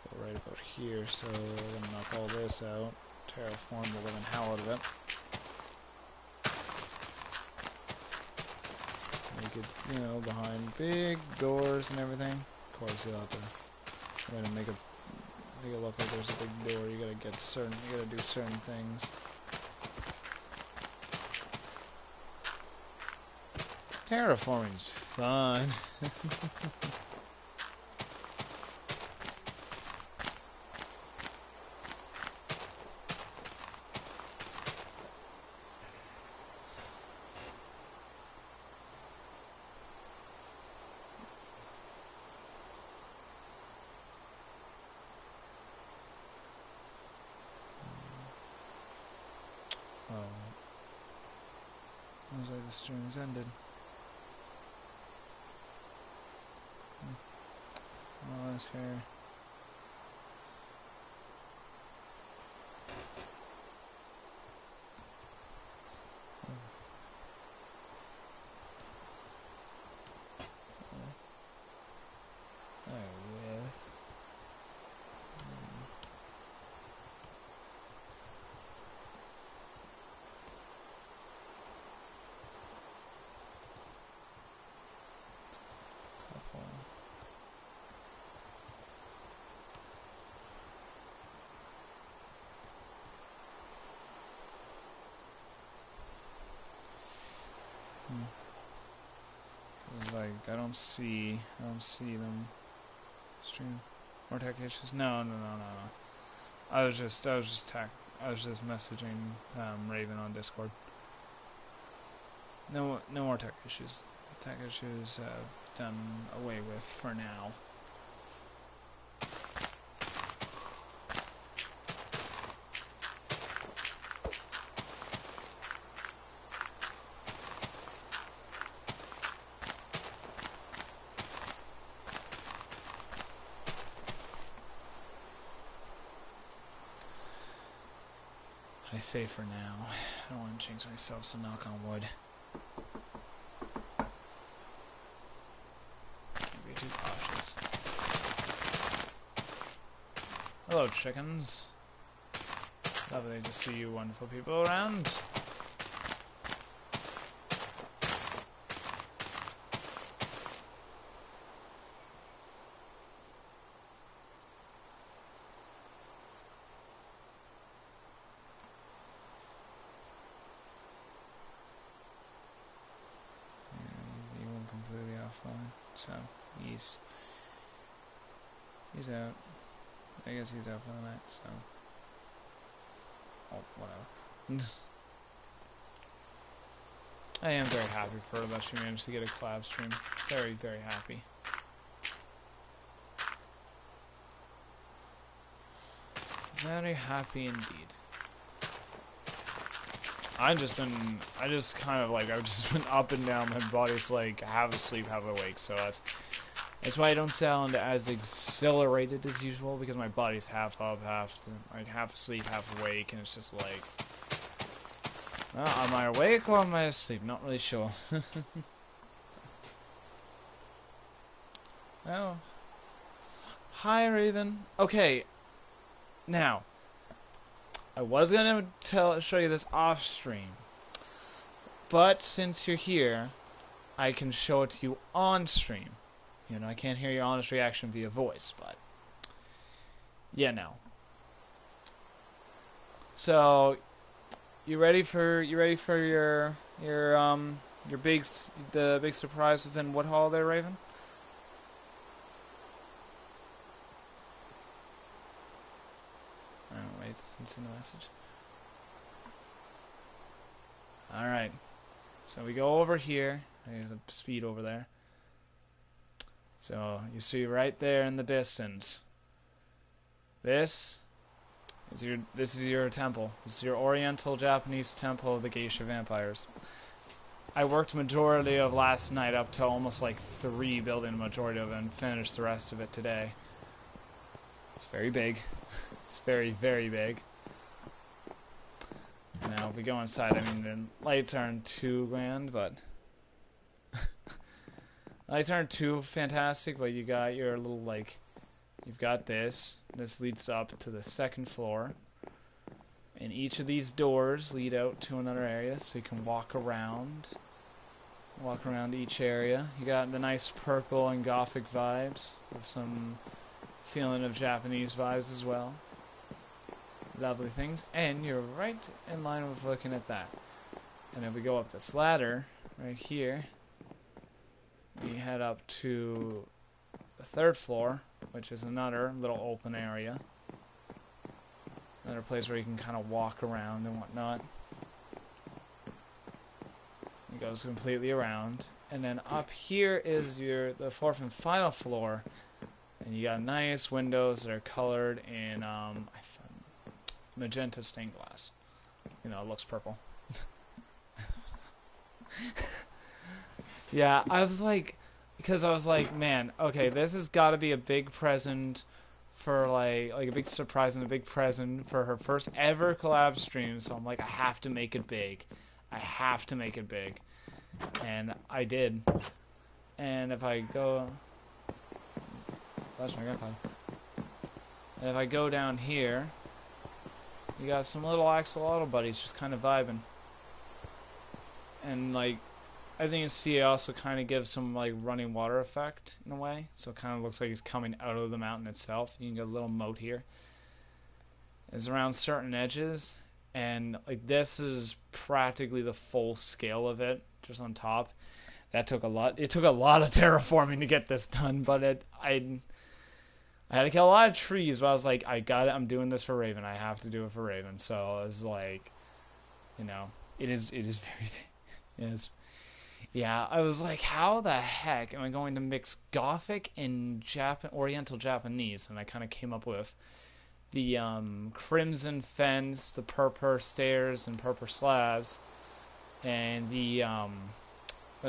Go right about here, so I'm gonna knock all this out. Terraform the living hell out of it. Make it, you know, behind big doors and everything. Of course, you'll have to make it look like there's a big door. You gotta do certain things. Terraforming's fun. Looks like the stream's ended. Oh, this hair. It's like I don't see them stream more tech issues. No. I was just messaging Raven on Discord. No more tech issues. Tech issues done away with for now. I say for now. I don't want to jinx myself, so knock on wood. Can't be too cautious. Hello, chickens. Lovely to see you wonderful people around. So he's out. I guess he's out for the night. So whatever. I am very happy for her that she managed to get a collab stream. Very, very happy. Very happy indeed. I've just been up and down. My body's like half asleep, half awake. So that's why I don't sound as exhilarated as usual, because my body's half up, half asleep, half awake, and it's just like, well, am I awake or am I asleep? Not really sure. Oh, hi Raven. Okay, now. I was gonna show you this off stream, but since you're here, I can show it to you on stream. You know, I can't hear your honest reaction via voice, but yeah, no. So, you ready for your big surprise within WoodHallow there, Raven? It's in the message. Alright. So we go over here. There's a speed over there. So you see right there in the distance. This is your temple. This is your Oriental Japanese temple of the Geisha vampires. I worked majority of last night up to almost like 3 building the majority of it and finished the rest of it today. It's very big. It's very, very big. Now, if we go inside, I mean, the lights aren't too grand, but lights aren't too fantastic. But you got your little like, you've got this. This leads up to the second floor, and each of these doors lead out to another area, so you can walk around each area. You got the nice purple and gothic vibes with some feeling of Japanese vibes as well. Lovely things, and you're right in line with looking at that. And if we go up this ladder right here, we head up to the third floor, which is another little open area, another place where you can kind of walk around and whatnot. It goes completely around, and then up here is the fourth and final floor, and you got nice windows that are colored in magenta stained glass. You know, it looks purple. Yeah, I was like, man, okay, this has got to be a big present for like a big surprise and a big present for her first ever collab stream. So I'm like, I have to make it big. I have to make it big, and I did. And if I go, that's my grandfather. And if I go down here, you got some little axolotl buddies just kind of vibing. And like, as you can see, it also kind of gives some like running water effect in a way. So it kind of looks like he's coming out of the mountain itself. You can get a little moat here. It's around certain edges, and like this is practically the full scale of it, just on top. That took a lot. It took a lot of terraforming to get this done, but I had to kill a lot of trees, but I was like, I got it. I'm doing this for Raven. I have to do it for Raven. So I was like, you know, it is very, yes. Yeah, I was like, how the heck am I going to mix Gothic and Oriental Japanese? And I kind of came up with the crimson fence, the purple stairs and purple slabs, and the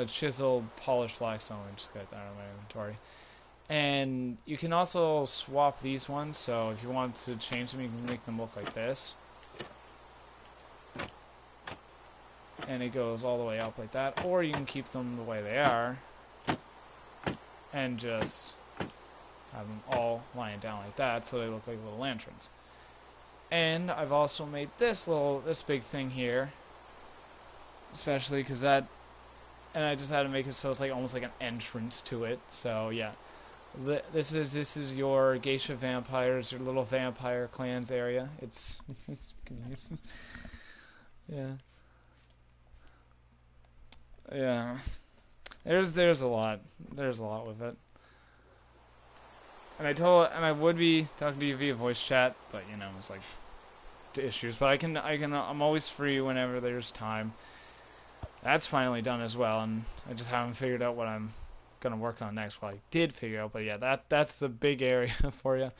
chiseled polished blackstone. I just got that out of my inventory. And you can also swap these ones, so if you want to change them, you can make them look like this. And it goes all the way up like that, or you can keep them the way they are and just have them all lying down like that so they look like little lanterns. And I've also made this big thing here, especially because that, and I just had to make it so it's like almost like an entrance to it. So yeah, this is your geisha vampires, your little vampire clans area. It's yeah. Yeah, there's a lot with it, and I would be talking to you via voice chat, but you know, it's like issues. But I'm always free whenever there's time. That's finally done as well, and I just haven't figured out what I'm gonna work on next. Well, I did figure out, but yeah, that's the big area for you.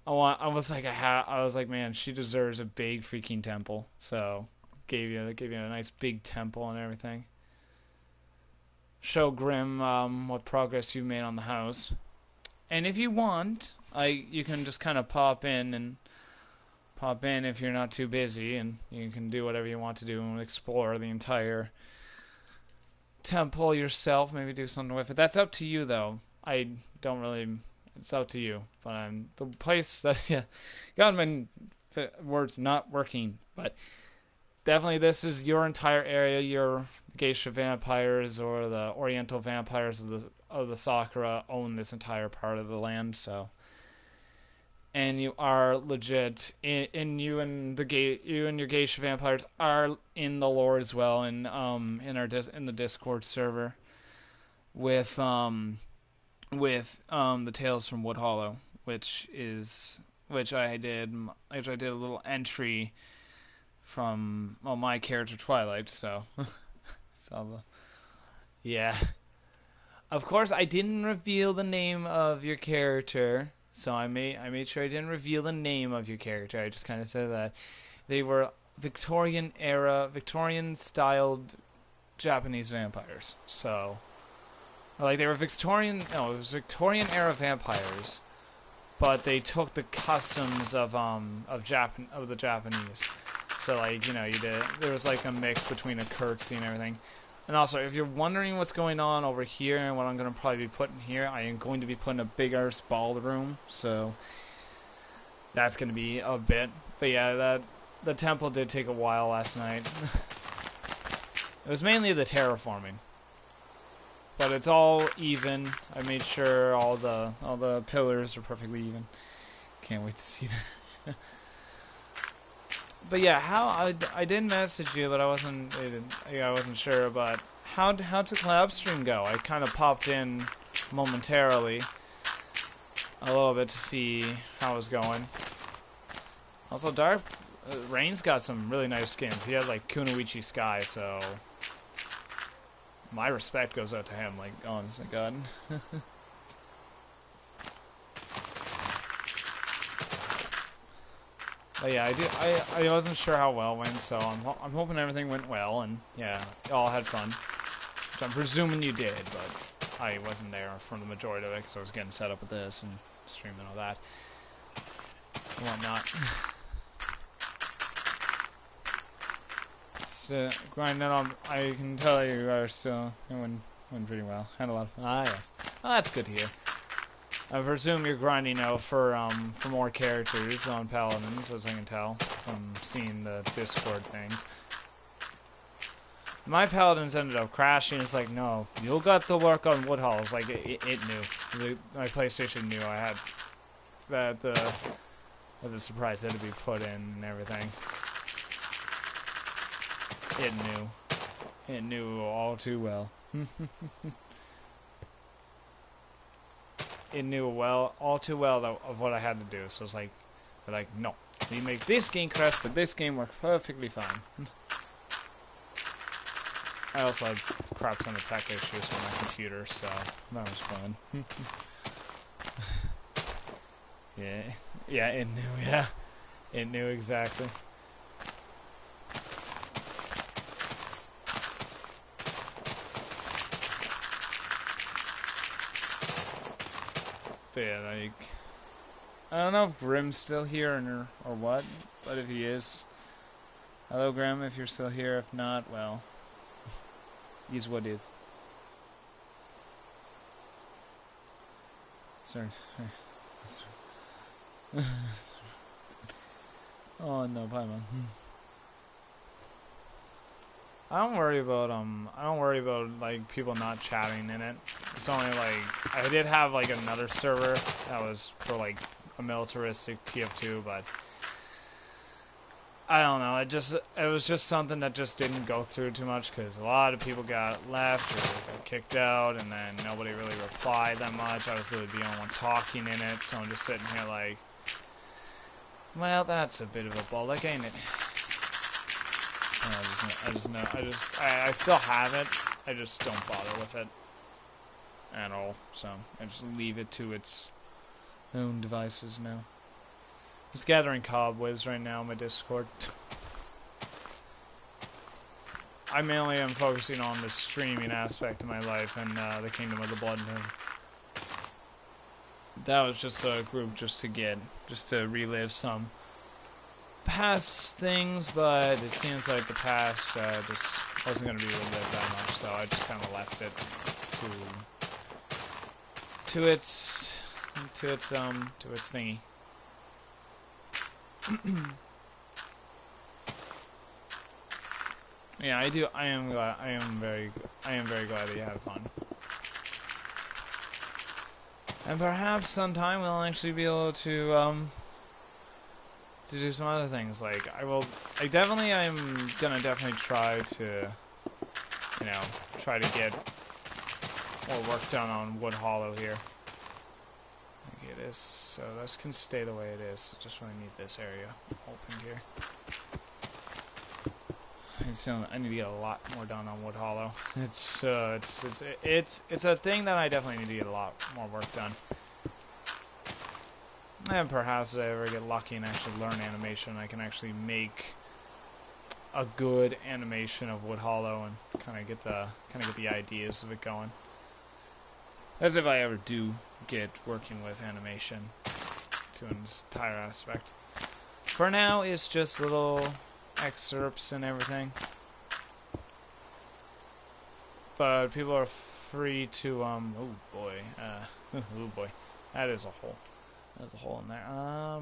I was like, man, she deserves a big freaking temple, so gave you a nice big temple and everything. Show Grim what progress you've made on the house, and if you want, you can just kind of pop in if you're not too busy, and you can do whatever you want to do and explore the entire temple yourself. Maybe do something with it. That's up to you, though. I don't really. It's up to you. But the place that got my words not working, but. Definitely, this is your entire area. Your geisha vampires or the Oriental vampires of the Sakura own this entire part of the land. So, and you are legit. You and your geisha vampires are in the lore as well, and in the Discord server with the Tales from WoodHallow, which I did a little entry from my character Twilight, so yeah. Of course, I didn't reveal the name of your character, so I made sure I didn't reveal the name of your character. I just kind of said that they were Victorian styled Japanese vampires. So, like they were Victorian era vampires, but they took the customs of the Japanese. So like, you know, there was like a mix between a curtsy and everything. And also, if you're wondering what's going on over here and what I'm going to probably be putting here, I am going to be putting a bigger ballroom, so that's going to be a bit. But yeah, the temple did take a while last night. It was mainly the terraforming, but it's all even. I made sure all the pillars are perfectly even. Can't wait to see that. But yeah, I did message you, but I wasn't sure. But how'd the collab stream go? I kind of popped in momentarily a little bit to see how it was going. Also, Rain's got some really nice skins. He had like Kunoichi Sky, so my respect goes out to him. Like, honest to God. But yeah, I wasn't sure how well it went, so I'm hoping everything went well, and yeah, y'all had fun. Which I'm presuming you did, but I wasn't there for the majority of it because I was getting set up with this and streaming all that and whatnot. It's grinding on. I can tell you are still. It went pretty well. Had a lot of fun. Ah, yes. Oh, that's good to hear. I presume you're grinding out for more characters on Paladins, as I can tell from seeing the Discord things. My Paladins ended up crashing. It's like, no, you got to work on WoodHallow. It's like it knew. My PlayStation knew I had that the surprise had to be put in and everything. It knew. It knew all too well. It knew all too well of what I had to do. So it's like, they're like, no, we make this game crash, but this game works perfectly fine. I also had a crap ton of tech issues with my computer, so that was fun. Yeah, it knew. Yeah, it knew exactly. But yeah, like, I don't know if Grim's still here or what, but if he is, hello Grim, if you're still here. If not, well, is what is. Sorry. Oh no, Paimon. I don't worry about like people not chatting in it. It's only like I did have like another server that was for like a militaristic TF2, but I don't know. It was just something that just didn't go through too much because a lot of people got left or got kicked out, and then nobody really replied that much. I was literally the only one talking in it, so I'm just sitting here like, well, that's a bit of a bollock, ain't it? So I still have it. I just don't bother with it at all. So I just leave it to its own devices now. Just gathering cobwebs right now on my Discord. I mainly am focusing on the streaming aspect of my life and the Kingdom of the Blood Moon. That was just a group just to relive some past things, but it seems like the past just wasn't going to be relived that much, so I just kind of left it to its thingy. Yeah, I am very glad that you had fun. And perhaps sometime we'll actually be able to do some other things. Like I'm gonna definitely try to, try to get more work done on WoodHallow here. Okay, this, so this can stay the way it is. I just really need this area opened here. I need to get a lot more done on WoodHallow. It's a thing that I definitely need to get a lot more work done. And perhaps if I ever get lucky and actually learn animation, I can actually make a good animation of WoodHallow and kind of get the ideas of it going. As if I ever do get working with animation to an entire aspect. For now, it's just little excerpts and everything. But people are free to, oh boy, oh boy, that is a hole. There's a hole in there.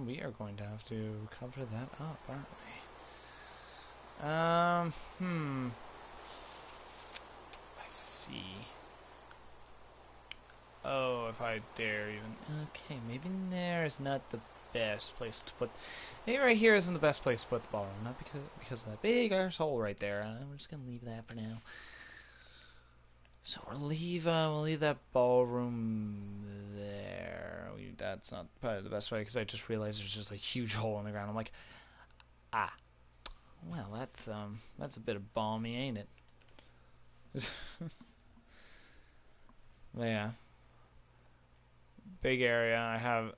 We are going to have to cover that up, aren't we? I see. Oh, if I dare even. Okay, maybe there is not the best place to put. Maybe right here isn't the best place to put the ballroom. Not because of that big arse hole right there. We're just gonna leave that for now. So we'll leave that ballroom there. That's not probably the best way because I just realized there's just a huge hole in the ground. I'm like, ah, well that's a bit of balmy, ain't it? But yeah. Big area I have,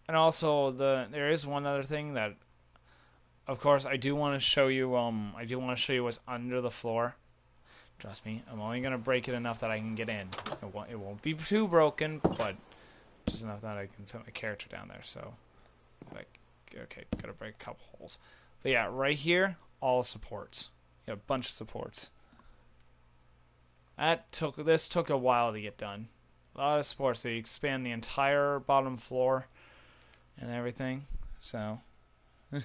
and also there is one other thing that, of course, I do want to show you. I do want to show you what's under the floor. Trust me, I'm only gonna break it enough that I can get in. It won't be too broken, but just enough that I can fit my character down there. So, like, okay, gotta break a couple holes. But yeah, right here, all supports. You got a bunch of supports. This took a while to get done. A lot of supports. They expand the entire bottom floor and everything. So they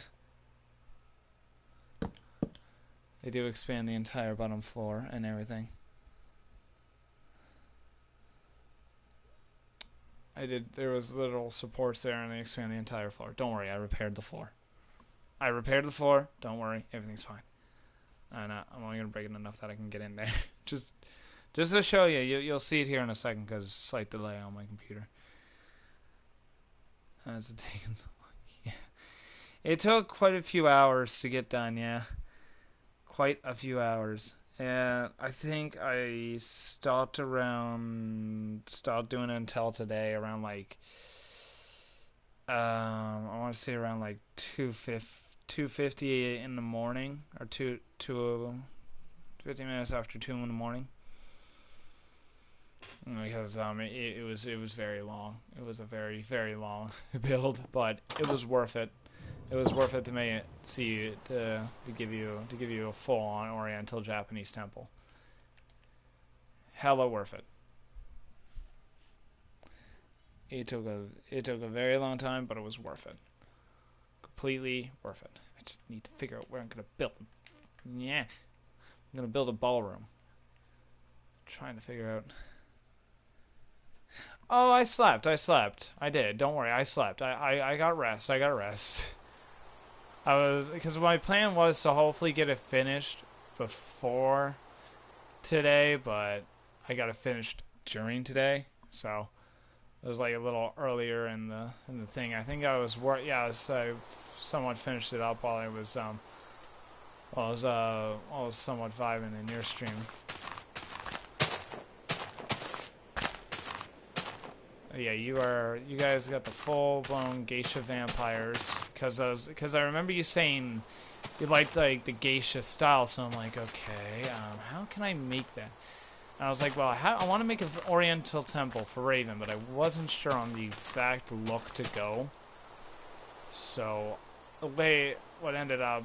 do expand the entire bottom floor and everything. There was little supports there and they expand the entire floor. Don't worry, I repaired the floor. Don't worry, everything's fine. And I'm only going to break it enough that I can get in there. Just to show you, you'll see it here in a second because slight delay on my computer. That's taken so long. Yeah. It took quite a few hours to get done, yeah. Quite a few hours. And I think I stopped doing it until today around like I want to say around like 2:50 in the morning, or 50 minutes after 2 in the morning. Because it was very long. It was a very, very long build, but it was worth it. It was worth it to give you a full-on Oriental Japanese temple. Hella worth it. It took a very long time, but it was worth it. Completely worth it. I just need to figure out where I'm gonna build. Yeah, I'm gonna build a ballroom. Trying to figure out. Oh, I slept. I did. Don't worry, I slept. I got rest. Because my plan was to hopefully get it finished before today, but I got it finished during today, so it was like a little earlier in the thing. I think I somewhat finished it up while I was somewhat vibing in your stream. Yeah, you guys got the full-blown geisha vampires, because I remember you saying you liked the geisha style, so I'm like, okay, how can I make that? And I was like, well, I want to make an Oriental temple for Raven, but I wasn't sure on the exact look to go. So what I ended up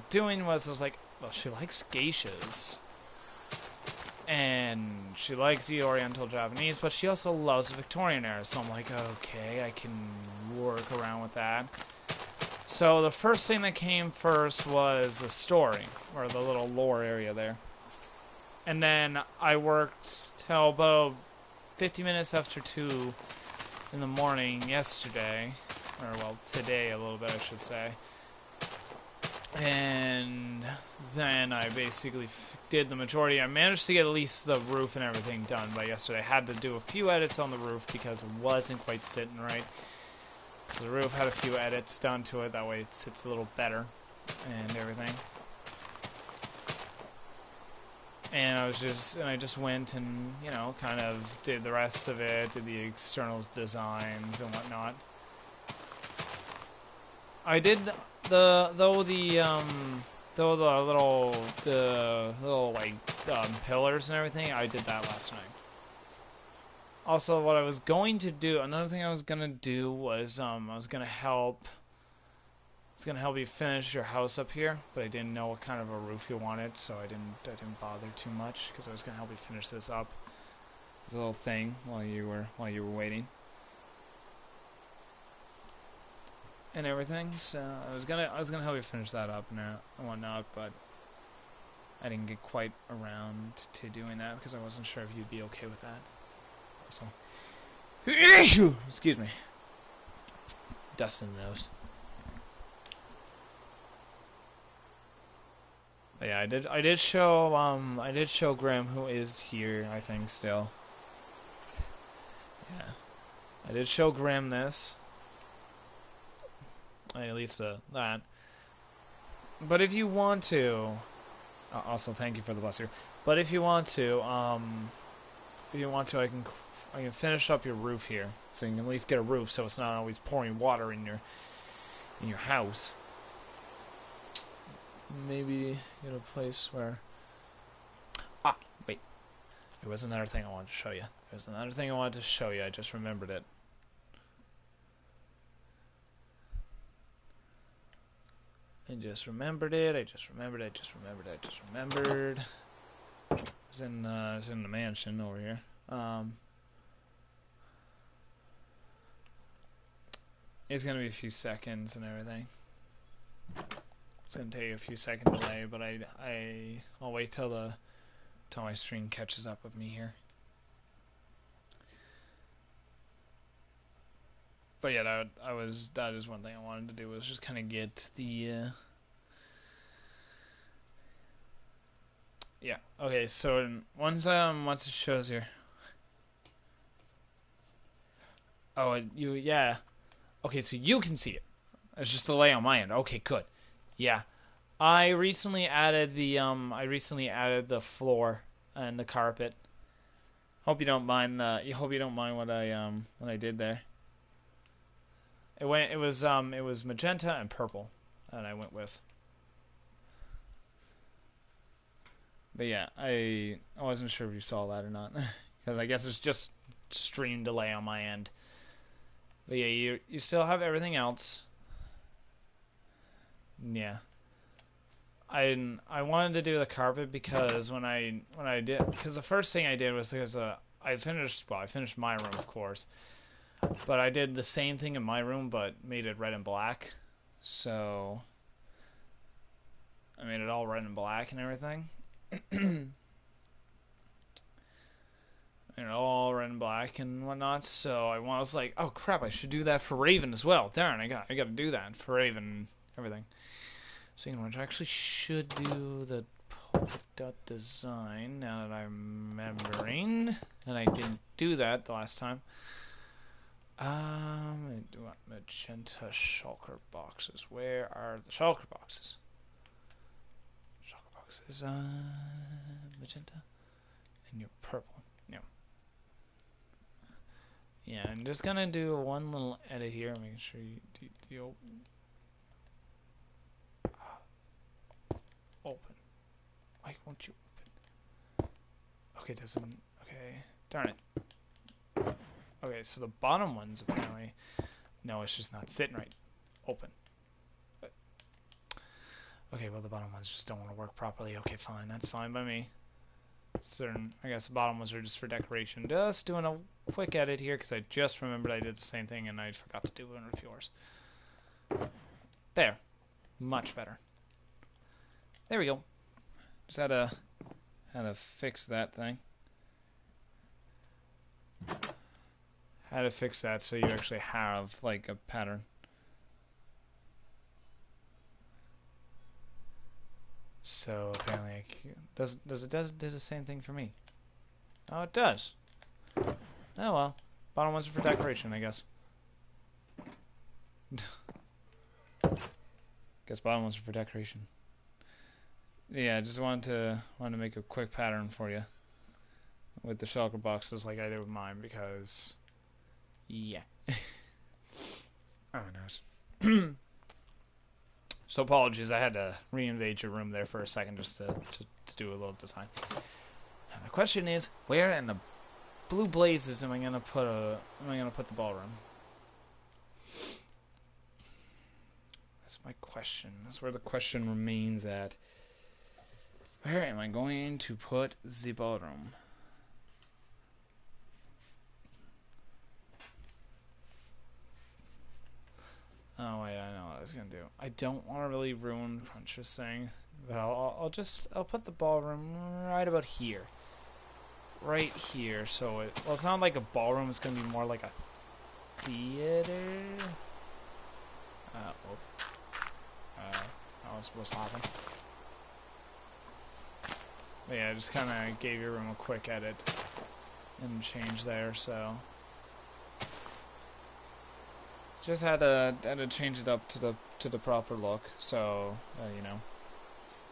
doing was I was like, well, she likes geishas. And she likes the Oriental Japanese, but she also loves the Victorian era. So I'm like, okay, I can work around with that. So the first thing that came first was the story, or the little lore area there. And then I worked till about 50 minutes after 2 in the morning yesterday. Or, well, today a little bit, I should say. And then I basically did the majority. I managed to get at least the roof and everything done by yesterday. I had to do a few edits on the roof because it wasn't quite sitting right. So the roof had a few edits done to it. That way it sits a little better and everything. And I just went and, you know, kind of did the rest of it, did the external designs and whatnot. I did the little pillars and everything. I did that last night. Also, what I was going to do, another thing I was gonna do was I was gonna help was gonna help you finish your house up here, but I didn't know what kind of a roof you wanted, so I didn't bother too much because I was gonna help you finish this up. As a little thing while you were waiting and everything. So I was gonna help you finish that up now and whatnot, but I didn't get quite around to doing that because I wasn't sure if you'd be okay with that. So excuse me, dust in the nose. But yeah, I did show Graham, who is here, I think, still. Yeah, I did show Graham this. At least that. But if you want to, also thank you for the bless here. But if you want to, I can finish up your roof here, so you can at least get a roof, so it's not always pouring water in your house. Maybe get a place where... Ah, wait. There was another thing I wanted to show you. I just remembered it. I just remembered. It was in the mansion over here. It's gonna be a few seconds and everything. It's gonna take a few second delay, but I'll wait till my stream catches up with me here. But yeah, that is one thing I wanted to do, was just kind of get the yeah. Okay, so once it shows here. Oh, yeah. Okay, so you can see it. It's just a delay on my end. Okay, good. Yeah, I recently added the floor and the carpet. Hope you don't mind what I did there. It was magenta and purple that I went with. But yeah, I wasn't sure if you saw that or not, because I guess it's just stream delay on my end. But yeah, you still have everything else. Yeah. I wanted to do the carpet because because the first thing I did was because I finished my room, of course, but I did the same thing in my room but made it red and black. So I made it all red and black and everything. All red and black and whatnot. So I was like, oh crap, I should do that for Raven as well. Darn, I got to do that for Raven and everything. Speaking of which, I actually should do the polka dot design now that I'm remembering, and I didn't do that the last time. I do want magenta shulker boxes. Where are the shulker boxes? Shulker boxes, magenta, and your purple. Yeah, I'm just gonna do one little edit here, making sure you do open. Why won't you open? Okay, it doesn't. Okay, darn it. Okay, so the bottom ones apparently. No, it's just not sitting right. Open. But, okay, well the bottom ones just don't want to work properly. Okay, fine, that's fine by me. I guess the bottom ones are just for decoration. Just doing a quick edit here because I just remembered I did the same thing and I forgot to do one of yours. There, much better. There we go. Just had to fix that thing. Had to fix that so you actually have like a pattern. So apparently, does it do the same thing for me? Oh, it does. Oh well, bottom ones are for decoration, I guess. Guess bottom ones are for decoration. Yeah, I just wanted to make a quick pattern for you with the shulker boxes like I did with mine because, yeah. Oh no. So apologies, I had to re-invade your room there for a second just to do a little design. And the question is, where in the blue blazes am I gonna put the ballroom? That's my question. That's where the question remains at. Where am I going to put the ballroom? Oh wait, I know what I was gonna do. I don't want to really ruin Crunch's thing, but I'll put the ballroom right about here, right here. So it's not like a ballroom. It's gonna be more like a theater. That was supposed to happen. But yeah, I just kind of gave your room a quick edit and change there, so just had to change it up to the proper look, so you know,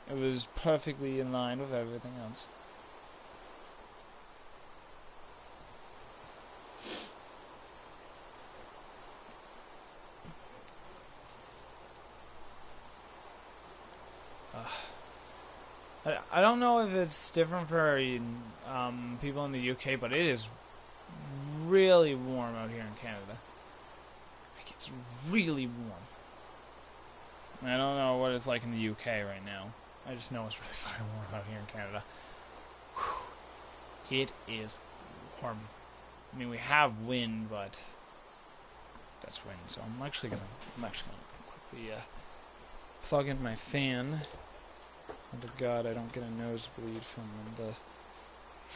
it was perfectly in line with everything else. I don't know if it's different for people in the UK, but it is really warm out here in Canada. Like, it's really warm. I don't know what it's like in the UK right now. I just know it's really fucking warm out here in Canada. Whew. It is warm. I mean, we have wind, but that's wind. So I'm actually gonna quickly plug in my fan. Under God, I don't get a nosebleed from the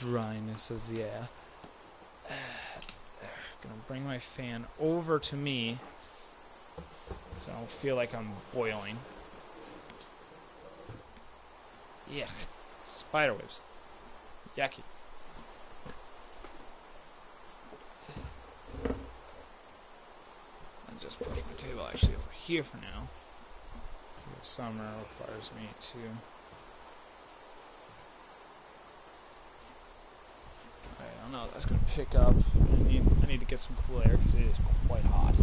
dryness of the air. Gonna bring my fan over to me, so I don't feel like I'm boiling. Yeah, spider webs. Yucky. I'll just push my table actually over here for now. The summer requires me to. I don't know. That's gonna pick up. I need to get some cool air because it is quite hot.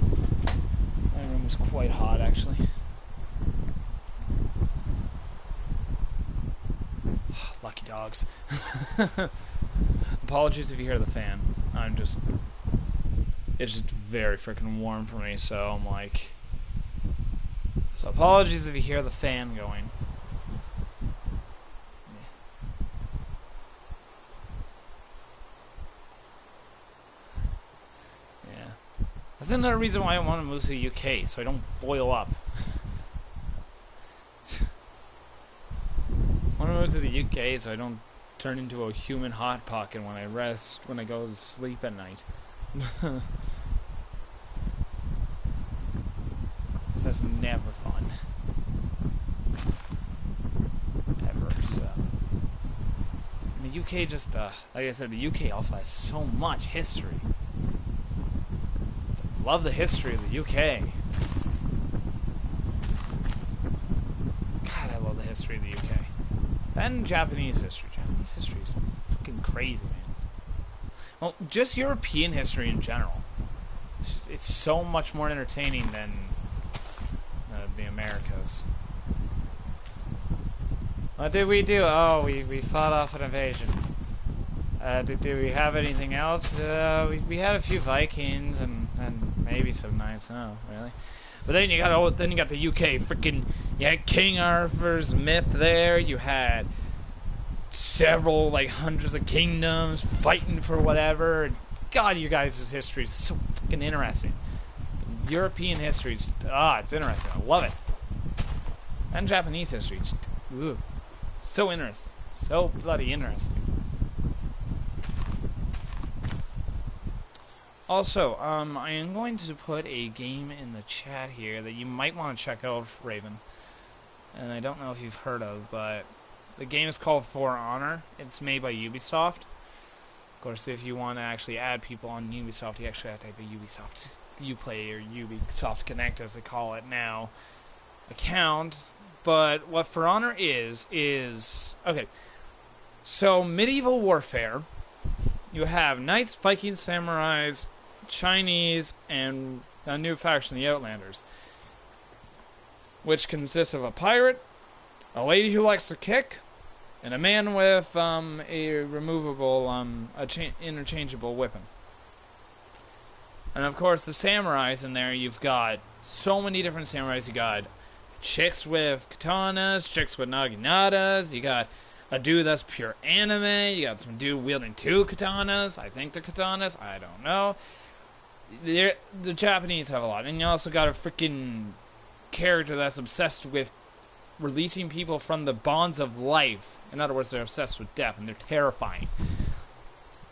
My room is quite hot actually. Lucky dogs. Apologies if you hear the fan. It's just very freaking warm for me, so I'm like. So apologies if you hear the fan going. Yeah. That's another reason why I want to move to the UK, so I don't boil up. I want to move to the UK so I don't turn into a human hot pocket when I go to sleep at night. That's never fun. Ever, so. And the UK just, like I said, the UK also has so much history. Love the history of the UK. God, I love the history of the UK. And Japanese history. Japanese history is fucking crazy, man. Well, just European history in general. It's so much more entertaining than the Americas. What did we do? Oh, we fought off an invasion. Did we have anything else? We had a few Vikings and maybe some knights. Oh, really? But then you got the UK. Freaking, you had King Arthur's myth there. You had several, like, hundreds of kingdoms fighting for whatever. God, you guys' history is so fucking interesting. European history, just, it's interesting. I love it. And Japanese history, just, so interesting. So bloody interesting. Also, I am going to put a game in the chat here that you might want to check out, Raven. And I don't know if you've heard of, but the game is called For Honor. It's made by Ubisoft. Of course, if you want to actually add people on Ubisoft, you actually have to type a Ubisoft Uplay or Ubisoft Connect, as they call it now, account. But what For Honor is okay. So medieval warfare, you have knights, Vikings, samurais, Chinese, and a new faction, the Outlanders, which consists of a pirate, a lady who likes to kick, and a man with a removable, interchangeable weapon. And of course, the samurais in there, you've got so many different samurais. You got chicks with katanas, chicks with naginatas. You got a dude that's pure anime. You got some dude wielding 2 katanas. I think they're katanas. I don't know. The Japanese have a lot. And you also got a freaking character that's obsessed with releasing people from the bonds of life. In other words, they're obsessed with death, and they're terrifying.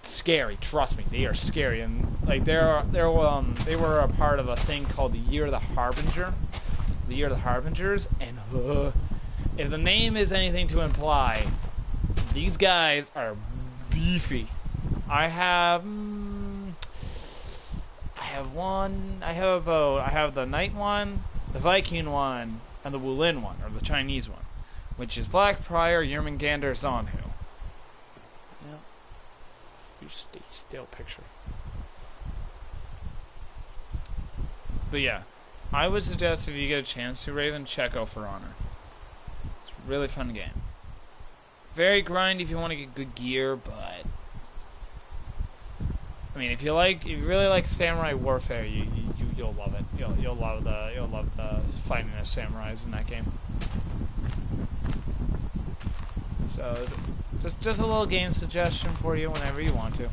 Scary, trust me, they are scary. And like they were a part of a thing called the Year of the Harbinger. The Year of the Harbingers, and if the name is anything to imply, these guys are beefy. I have the Knight one, the Viking one, and the Wulin one, or the Chinese one, which is Black Prior, Yermangander, Zonhu. Yep. You stay still, picture. But yeah, I would suggest if you get a chance to, Raven, check out For Honor. It's a really fun game. Very grindy if you want to get good gear, but I mean, if you really like samurai warfare, you'll love it. You'll love the fighting as samurais in that game. So, just a little game suggestion for you whenever you want to,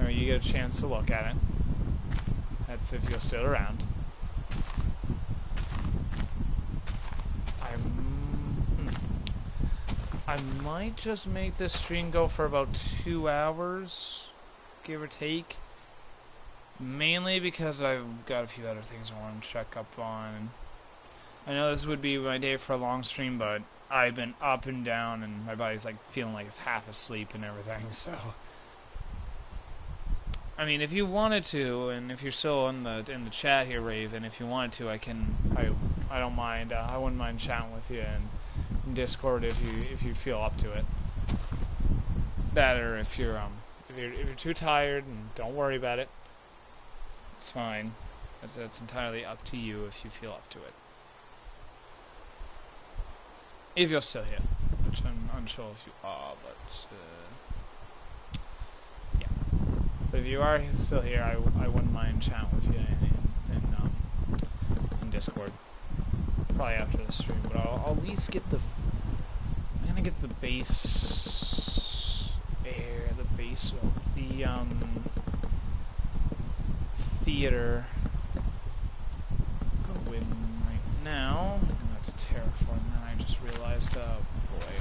or you get a chance to look at it. That's if you're still around. I might just make this stream go for about 2 hours, give or take. Mainly because I've got a few other things I want to check up on. I know this would be my day for a long stream, but I've been up and down, and my body's like feeling like it's half asleep and everything. So, I mean, if you wanted to, and if you're still in the chat here, Raven, if you wanted to, I don't mind. I wouldn't mind chatting with you in Discord if you feel up to it. That, or if you're too tired, and don't worry about it. It's fine. That's entirely up to you if you feel up to it. If you're still here, which I'm unsure if you are, but yeah. But if you are still here, I wouldn't mind chatting with you in Discord. Probably after the stream, but I'll at least get the. I'm gonna get the base air, the base of the theater going right now. I'm gonna have to terraform that. I just realized, oh boy,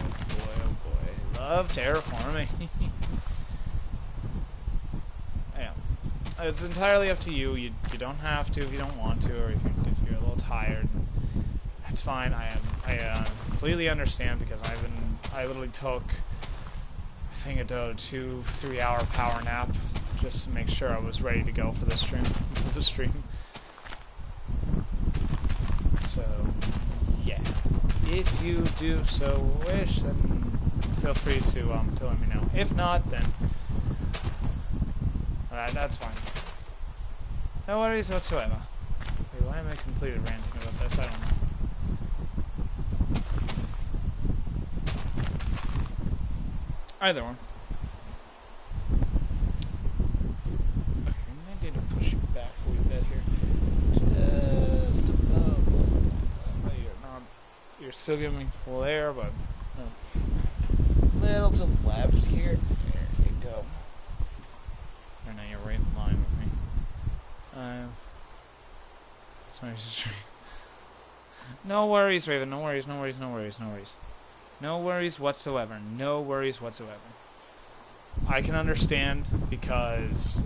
love terraforming. Yeah, it's entirely up to you. You don't have to if you don't want to, or if you're a little tired. That's fine. I completely understand, because I literally took, I think, a 2-3 hour power nap just to make sure I was ready to go for the stream. So yeah, if you do so wish, then feel free to let me know. If not, then that's fine. No worries whatsoever. Wait, why am I completely ranting about this? I don't know. Either one. Okay, I need to push you back a wee bit here. Just above. You're still giving me full air, but a little to the left here. There you go. And now you're right in line with me. Sorry, no worries, Raven. No worries. No worries whatsoever. No worries whatsoever. I can understand, because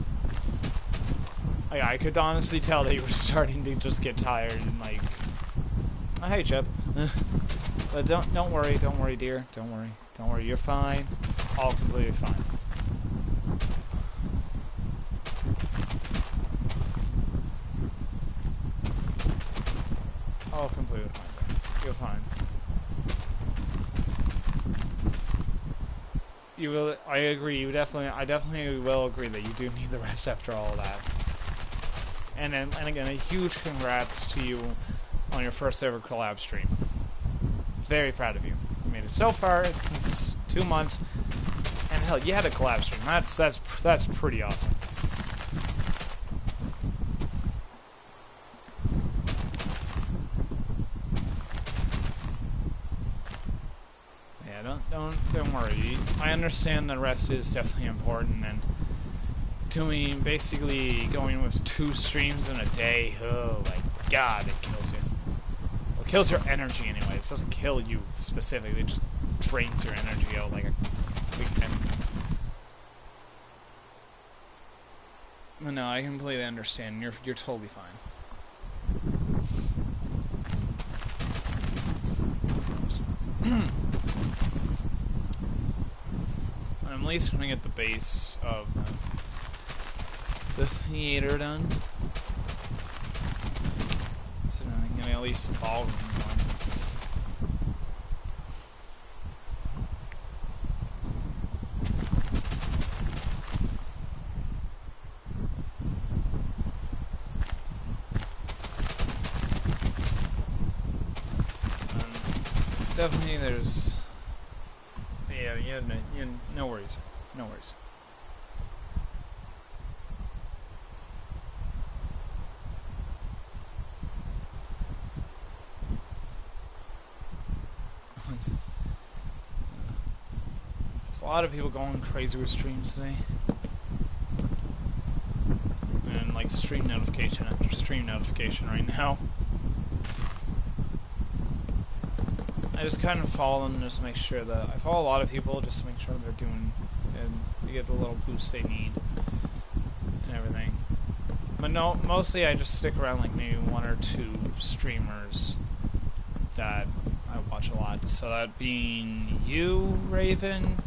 I could honestly tell that you were starting to just get tired and like. Oh, hey, Chip. But don't worry, dear. Don't worry. You're fine. All completely fine. All completely fine. You're fine. You will. I agree. I definitely will agree that you do need the rest after all of that. And again, a huge congrats to you on your first ever collab stream. Very proud of you. You made it so far. It's 2 months, and hell, you had a collab stream. That's pretty awesome. don't worry. I understand the rest is definitely important, and doing basically going with 2 streams in a day. Oh my god, it kills you. Well, it kills your energy anyways. It doesn't kill you specifically. It just drains your energy out like a weekend. No, I completely understand. You're totally fine. I'm at least gonna get the base of the theater done. So I'm gonna at least a ballroom one. Definitely, there's no worries, no worries. There's a lot of people going crazy with streams today, and like stream notification after stream notification right now. I just kind of follow them just to make sure that I follow a lot of people just to make sure they're doing and they get the little boost they need and everything. But no, mostly I just stick around like maybe 1 or 2 streamers that I watch a lot. So that being you, Raven,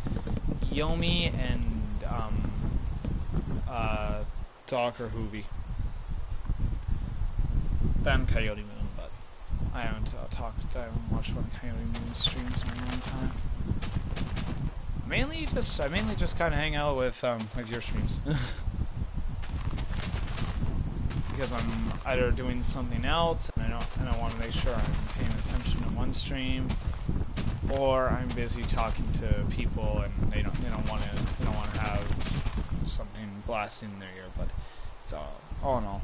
Yomi, and Doc or Hoovy. Then Coyote Moon. I haven't watched one of Coyote Moon streams in a long time. I mainly just kind of hang out with your streams. Because I'm either doing something else and I want to make sure I'm paying attention to one stream, or I'm busy talking to people and they don't want to have something blasting in their ear. But it's all in all.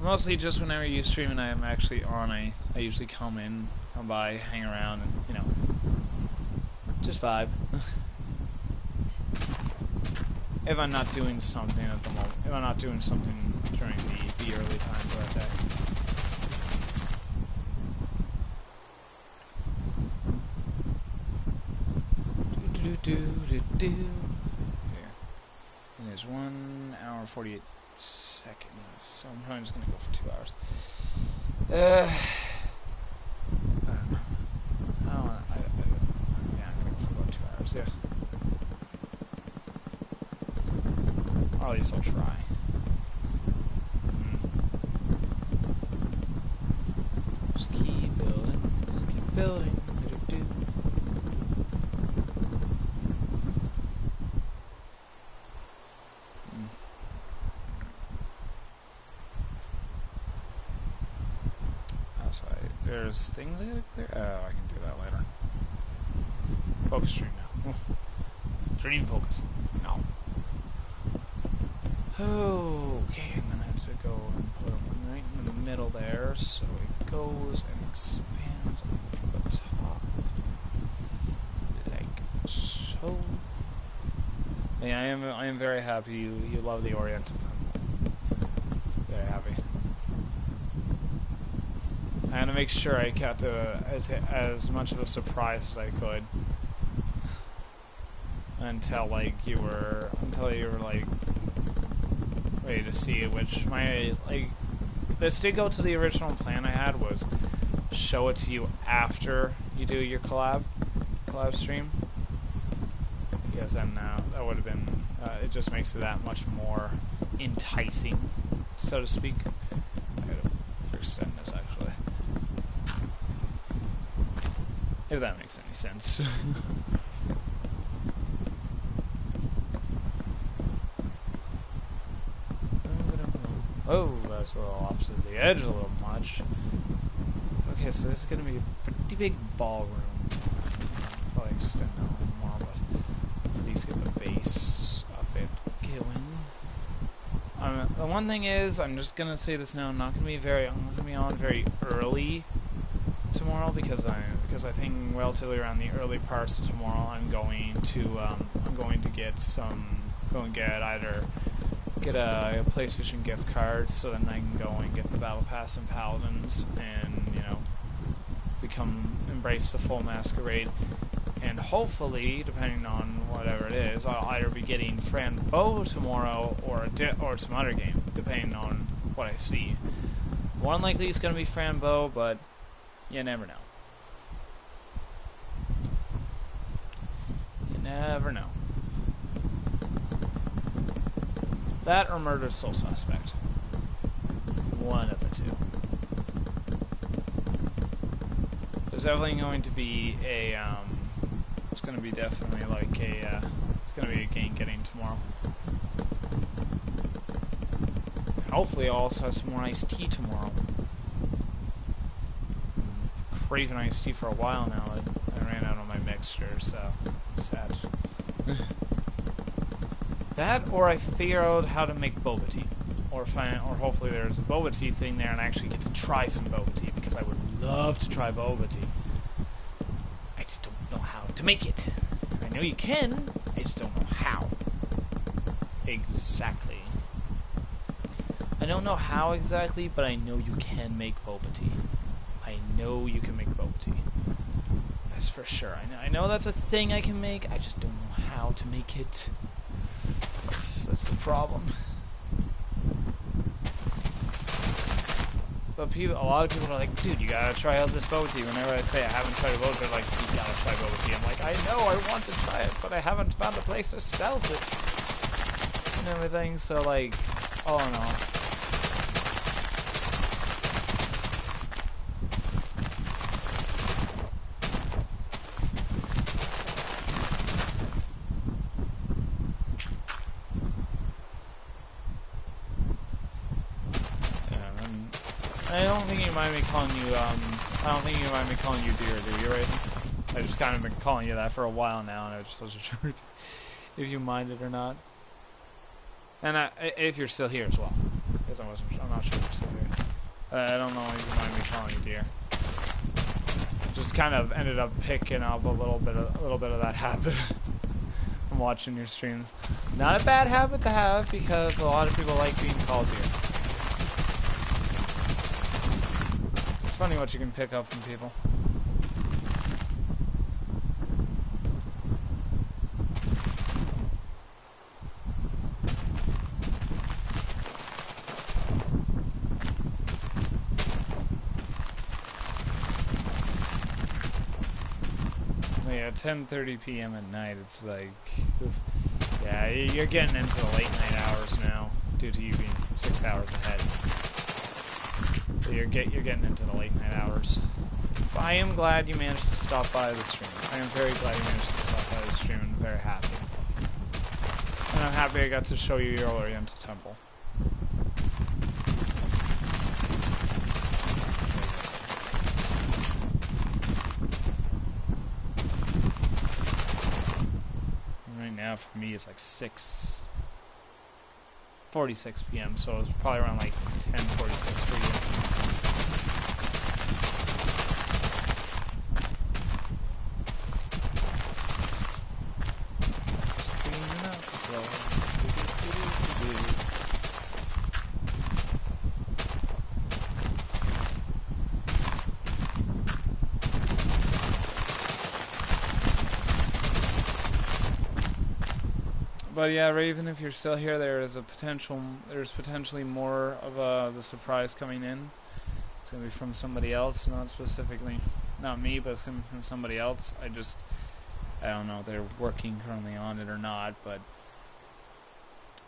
Mostly just whenever you stream and I'm actually on, I usually come in, come by, hang around, and, just vibe. If I'm not doing something at the moment, if I'm not doing something during the early times of that day. Here. And there's 1 hour 48 seconds, so I'm probably just gonna go for 2 hours. I don't know. Yeah, I'm gonna go for about 2 hours. Yeah, or at least I'll try. Just keep building. Just keep building. There's things I gotta clear. Oh, I can do that later. Focus stream now. Stream focus. No. Okay, I'm gonna have to go and put them right in the middle there, so it goes and expands over the top, like so. Yeah, I am very happy you love the Oriental Temple. Very happy. I had to make sure I kept as much of a surprise as I could until you were like ready to see it. Which this did go to the original plan I had, was show it to you after you do your collab stream, because then that would have been it just makes it that much more enticing, so to speak. I gotta extend this actually. If that makes any sense. Oh, that's a little off to the edge a little much. Okay, so this is going to be a pretty big ballroom. Probably extend that a little more, but at least get the base of it going. The one thing is, I'm just going to say this now, I'm not going to be on very early tomorrow because I think relatively around the early parts of tomorrow I'm going to get either get a PlayStation gift card so then I can go and get the Battle Pass and Paladins and embrace the full Masquerade, and hopefully, depending on whatever it is, I'll either be getting Fran Bow tomorrow or some other game, depending on what I see. More than likely it's going to be Fran Bow, but you never know. You never know. That or Murder Soul Suspect. One of the two. There's definitely going to be a, it's going to be definitely like a, it's going to be a game getting tomorrow. Hopefully I'll also have some more iced tea tomorrow. I'm craving iced tea for a while now. I ran out of my mixture, so sad. That, or I figure out how to make boba tea. Or hopefully there's a boba tea thing there and I actually get to try some boba tea, because I would love to try boba tea. I just don't know how to make it. I know you can, I just don't know how. Exactly. I don't know how exactly, but I know you can make boba tea. I know you can make boba tea. That's for sure. I know that's a thing I can make, I just don't know how to make it. That's the problem. But a lot of people are like, dude, you gotta try out this boba tea. Whenever I say I haven't tried a boba tea, they're like, you gotta try boba tea. I'm like, I know, I want to try it, but I haven't found a place that sells it. And everything, so like, all in all. I don't think you mind me calling you, I don't think you mind me calling you dear, do you, right? I just kind of been calling you that for a while now, and I just wasn't sure if you minded or not. And if you're still here as well, because I'm not sure if you're still here. I don't know if you mind me calling you dear. Just kind of ended up picking up a little bit of that habit from watching your streams. Not a bad habit to have, because a lot of people like being called dear. It's funny what you can pick up from people. Yeah, 10:30 p.m. at night, it's like, oof. Yeah, you're getting into the late night hours now, due to you being 6 hours ahead. So you're getting into the late night hours. But I am glad you managed to stop by the stream. I am very glad you managed to stop by the stream, and very happy. And I'm happy I got to show you your Oriental Temple. Right now for me it's like 6:46 p.m. so it's probably around like 10:46 for you. But yeah, Raven, if you're still here, there's potentially more of the surprise coming in. It's gonna be from somebody else, not me, but it's coming from somebody else. I don't know if they're working currently on it or not, but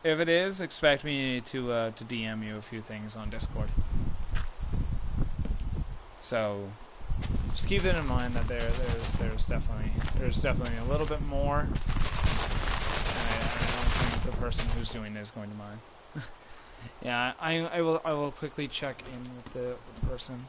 if it is, expect me to DM you a few things on Discord. So just keep it in mind that there's definitely a little bit more. The person who's doing this is going to mind. Yeah, I will quickly check in with the person.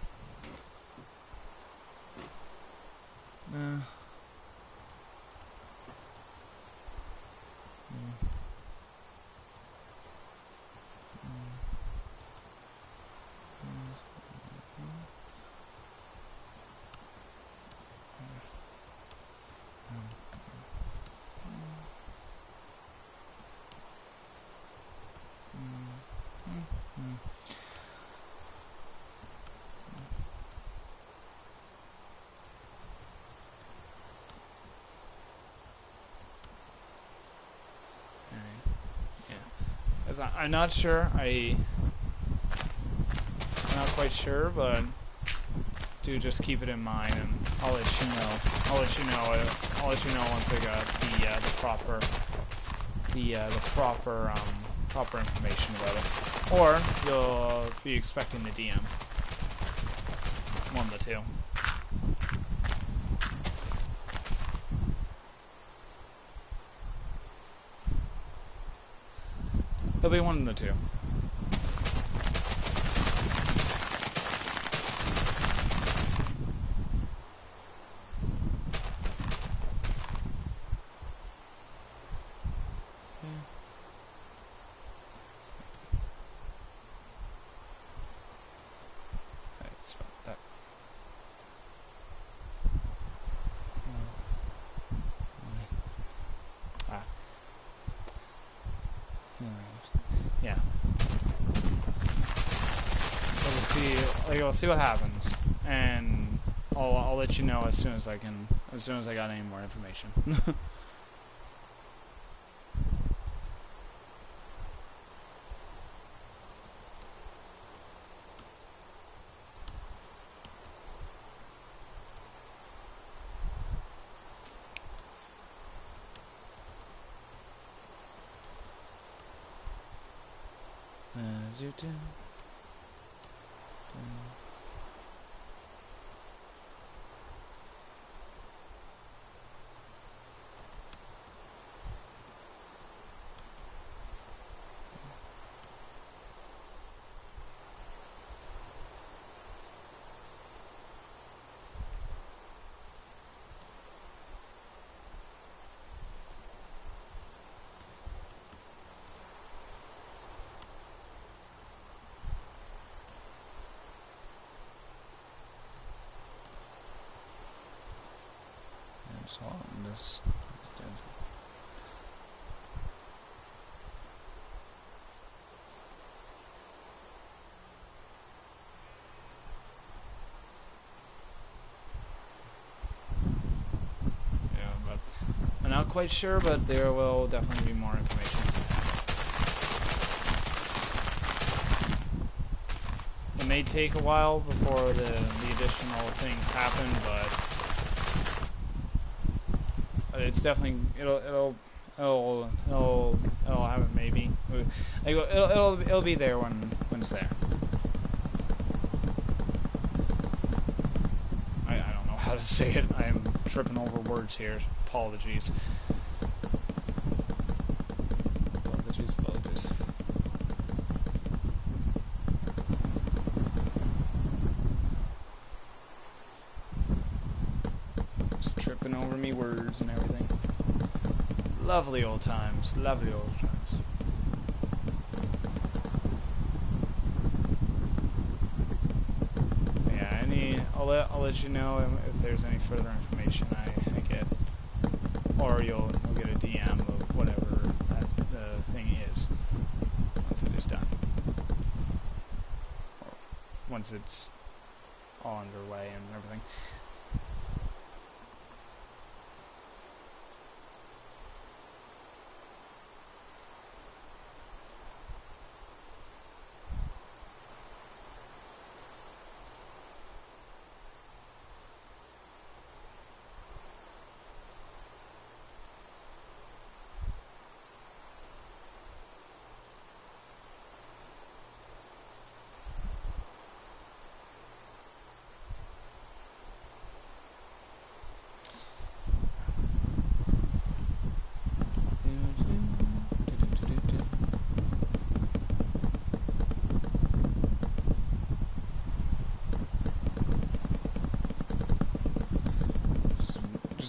Because I'm not sure. I'm not quite sure, but do just keep it in mind, and I'll let you know. I'll let you know once I got the proper information about it. Or you'll be expecting the DM. One of the two. It'll be one of the two. Yeah. We'll see what happens, and I'll let you know as soon as I got any more information. So this yeah, but I'm not quite sure, but there will definitely be more information. It may take a while before the additional things happen, but it's definitely it'll have it maybe. It'll be there when it's there. I don't know how to say it. I'm tripping over words here. Apologies. Apologies. Just tripping over me words and everything. Lovely old times. Lovely old times. Yeah, I'll let you know if there's any further information I get, or you'll get a DM of whatever the thing is once it is done, or once it's all underway and everything.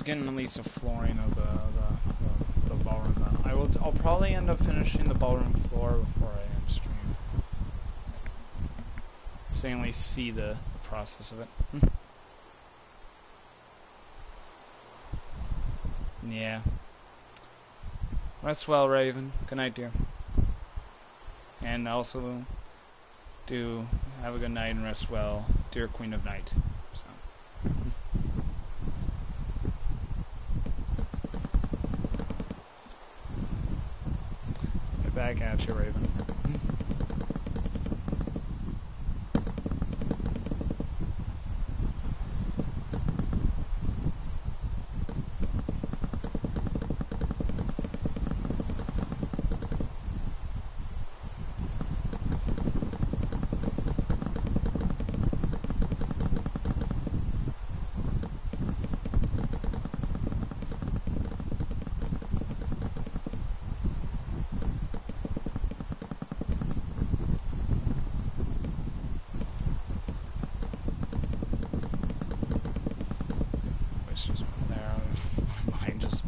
Getting at least a flooring of the ballroom. I'll probably end up finishing the ballroom floor before I end stream, so you can at least see the process of it. Yeah. Rest well, Raven. Good night, dear. And also, do have a good night and rest well, dear Queen of Night. So. back at you, Raven. Just there, my mind just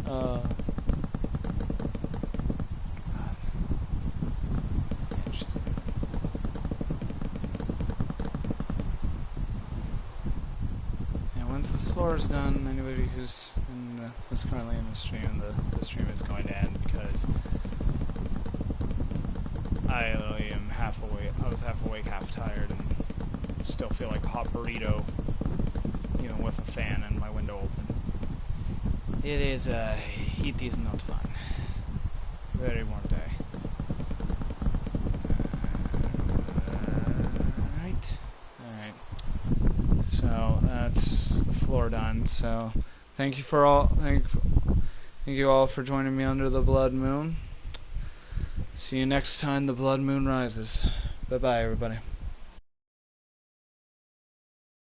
God. Yeah, once this floor is done, anybody who's currently in the stream, the stream is going to end because I literally am half awake. I was half awake, half tired, and still feel like a hot burrito. Even with a fan and my window open. It is, heat is not fun. Very warm day. Alright. So, that's the floor done. So, thank you all for joining me under the blood moon. See you next time the blood moon rises. Bye-bye, everybody.